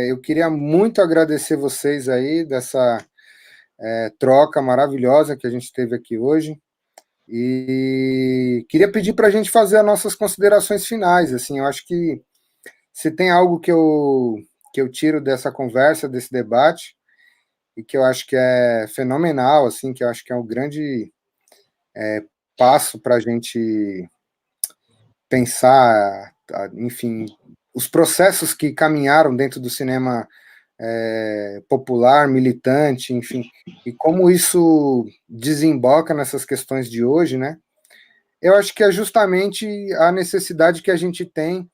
S1: Eu queria muito agradecer vocês aí dessa troca maravilhosa que a gente teve aqui hoje. E queria pedir para a gente fazer as nossas considerações finais. Assim, eu acho que se tem algo que eu tiro dessa conversa, desse debate, e que eu acho que é fenomenal, assim, que eu acho que é um grande passo para a gente pensar, enfim, os processos que caminharam dentro do cinema popular, militante, enfim, e como isso desemboca nessas questões de hoje, né? Eu acho que é justamente a necessidade que a gente tem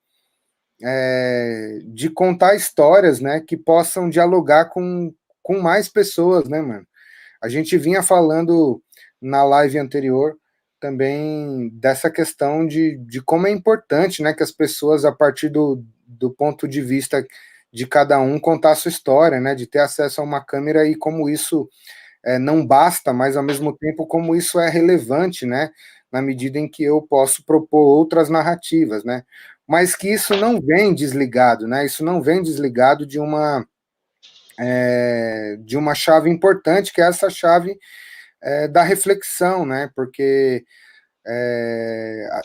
S1: de contar histórias, né, que possam dialogar com mais pessoas, né, mano? A gente vinha falando na live anterior também dessa questão de como é importante, né, que as pessoas, a partir do ponto de vista de cada um, contar a sua história, né, de ter acesso a uma câmera e como isso não basta, mas ao mesmo tempo como isso é relevante, né, na medida em que eu posso propor outras narrativas, né, mas que isso não vem desligado, né, isso não vem desligado de uma chave importante, que é essa chave da reflexão, né, porque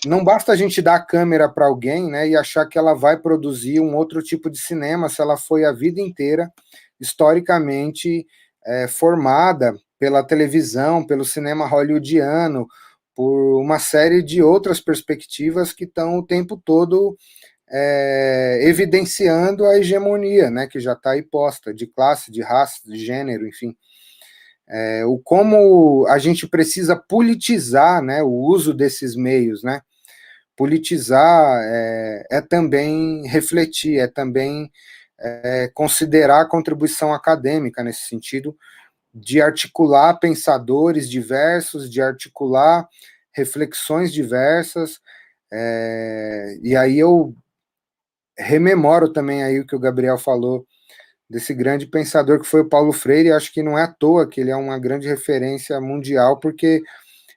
S1: não basta a gente dar a câmera para alguém, né, e achar que ela vai produzir um outro tipo de cinema se ela foi a vida inteira, historicamente, formada pela televisão, pelo cinema hollywoodiano, por uma série de outras perspectivas que estão o tempo todo evidenciando a hegemonia, né, que já está aí posta, de classe, de raça, de gênero, enfim. O como a gente precisa politizar, né, o uso desses meios, né? Politizar é também refletir, é também considerar a contribuição acadêmica nesse sentido, de articular pensadores diversos, de articular reflexões diversas, e aí eu rememoro também aí o que o Gabriel falou desse grande pensador que foi o Paulo Freire. Acho que não é à toa que ele é uma grande referência mundial, porque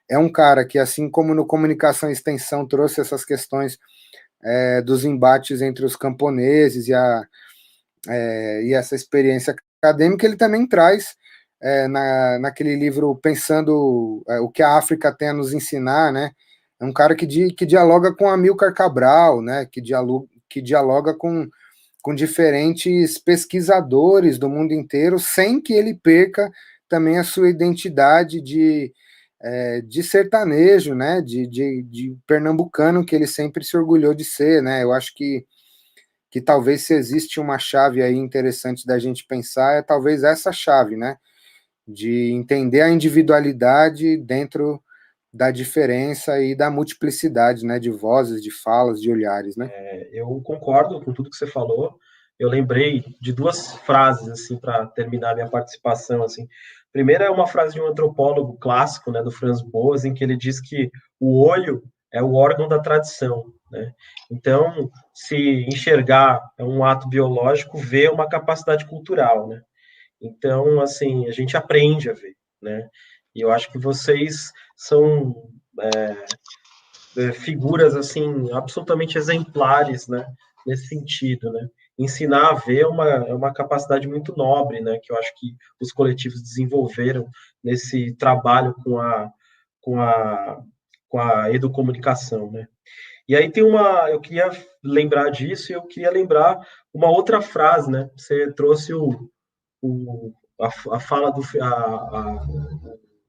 S1: é um cara que, assim como no Comunicação e Extensão trouxe essas questões dos embates entre os camponeses e essa experiência acadêmica, ele também traz naquele livro Pensando o que a África tem a nos ensinar, né? É um cara que dialoga com Amílcar Cabral, né? Que dialoga com diferentes pesquisadores do mundo inteiro, sem que ele perca também a sua identidade de sertanejo, né, de pernambucano, que ele sempre se orgulhou de ser, né. Eu acho que talvez, se existe uma chave aí interessante da gente pensar, é talvez essa chave, né, de entender a individualidade dentro da diferença e da multiplicidade, né, de vozes, de falas, de olhares, né.
S3: Eu concordo com tudo que você falou. Eu lembrei de duas frases, assim, para terminar minha participação, assim. Primeira é uma frase de um antropólogo clássico, né, do Franz Boas, em que ele diz que o olho é o órgão da tradição, né? Então, se enxergar é um ato biológico, ver é uma capacidade cultural, né? Então, assim, a gente aprende a ver, né? E eu acho que vocês são figuras, assim, absolutamente exemplares, né? Nesse sentido, né? Ensinar a ver é uma capacidade muito nobre, né? Que eu acho que os coletivos desenvolveram nesse trabalho com a educomunicação, né? E aí eu queria lembrar disso, e eu queria lembrar uma outra frase, né? Você trouxe a fala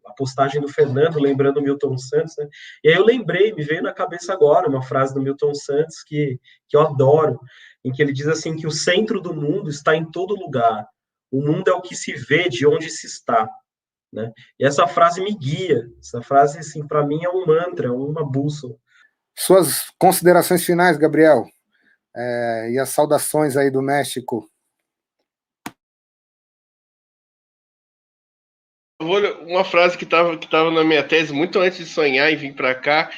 S3: a postagem do Fernando, lembrando o Milton Santos, né? E aí eu lembrei, me veio na cabeça agora uma frase do Milton Santos que eu adoro, em que ele diz assim que o centro do mundo está em todo lugar. O mundo é o que se vê de onde se está, né? E essa frase me guia. Essa frase, assim, para mim é um mantra, uma bússola.
S1: Suas considerações finais, Gabriel, e as saudações aí do México.
S2: Uma frase que estava na minha tese muito antes de sonhar e vir para cá.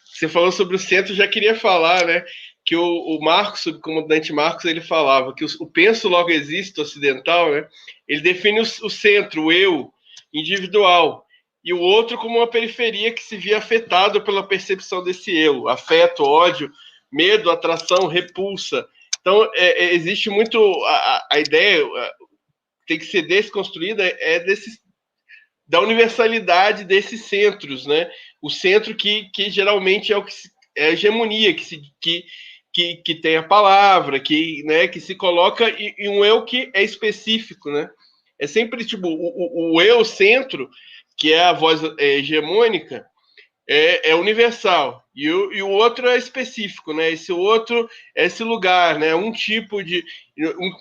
S2: Você falou sobre o centro, já queria falar, né? Que o Marcos, o subcomandante Marcos, ele falava que o penso logo existe ocidental, né? Ele define o centro, o eu individual, e o outro como uma periferia que se via afetado pela percepção desse eu, afeto, ódio, medo, atração, repulsa. Então, existe muito a ideia tem que ser desconstruída da universalidade desses centros, né? O centro que geralmente é o que é a hegemonia, que tem a palavra, que se coloca e um eu que é específico, né? É sempre tipo o eu centro, que é a voz hegemônica, é universal, e o outro é específico, né? Esse outro é esse lugar, né? Um tipo de,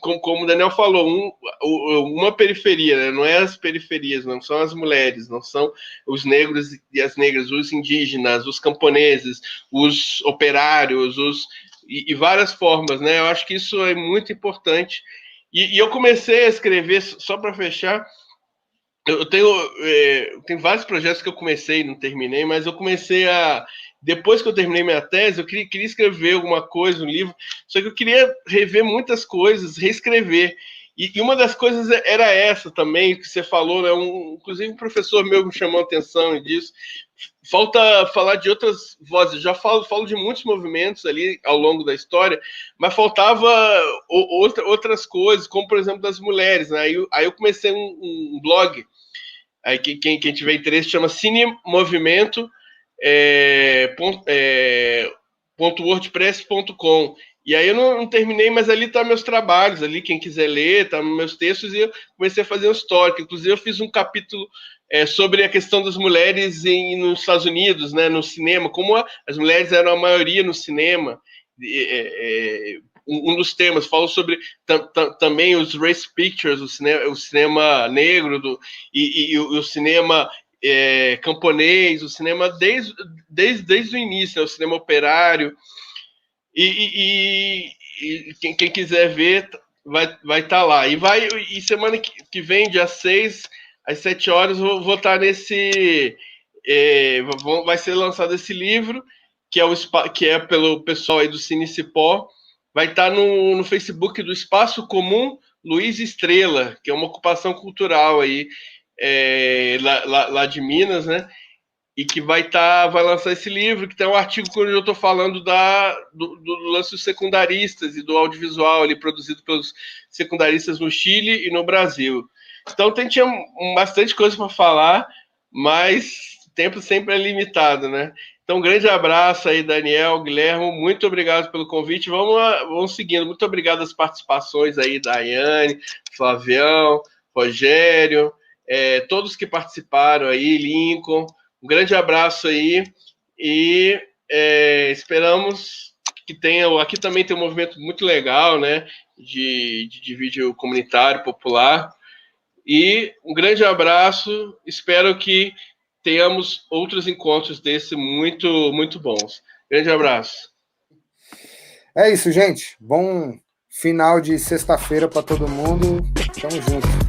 S2: como o Daniel falou, uma periferia, né? Não é as periferias, não são as mulheres, não são os negros e as negras, os indígenas, os camponeses, os operários, e várias formas, né? Eu acho que isso é muito importante. E eu comecei a escrever, só para fechar, eu tenho vários projetos que eu comecei e não terminei, mas eu comecei depois que eu terminei minha tese, eu queria escrever alguma coisa, um livro, só que eu queria rever muitas coisas, reescrever. E uma das coisas era essa também, que você falou, né? Inclusive um professor meu me chamou a atenção disso. Falta falar de outras vozes. Já falo de muitos movimentos ali ao longo da história, mas faltava outras coisas, como por exemplo das mulheres, né? Aí eu comecei um blog. Aí quem tiver interesse chama cinemovimento .wordpress.com. E aí eu não terminei, mas ali tá meus trabalhos, ali quem quiser ler, tá meus textos, e eu comecei a fazer um histórico. Inclusive eu fiz um capítulo sobre a questão das mulheres nos Estados Unidos, né, no cinema, como as mulheres eram a maioria no cinema. Um dos temas, falo sobre também os race pictures, o cinema negro e o cinema camponês, o cinema desde o início, né, o cinema operário. E quem quiser ver vai estar lá. E semana que vem, dia 6, às 7 horas, vou estar nesse... vai ser lançado esse livro, que é pelo pessoal aí do Cine Cipó. Vai estar no Facebook do Espaço Comum Luiz Estrela, que é uma ocupação cultural aí, lá de Minas, né? E que vai lançar esse livro, que tem um artigo onde eu estou falando do lance dos secundaristas e do audiovisual ali, produzido pelos secundaristas no Chile e no Brasil. Então tinha bastante coisa para falar, mas o tempo sempre é limitado, né? Então, um grande abraço aí, Daniel, Guilherme, muito obrigado pelo convite. Vamos seguindo. Muito obrigado às participações aí, Daiane, Flavião, Rogério, todos que participaram aí, Lincoln. Um grande abraço aí e esperamos que tenha... Aqui também tem um movimento muito legal, né, de vídeo comunitário, popular. E um grande abraço, espero que tenhamos outros encontros desse muito, muito bons. Grande abraço.
S1: É isso, gente. Bom final de sexta-feira para todo mundo. Tamo junto.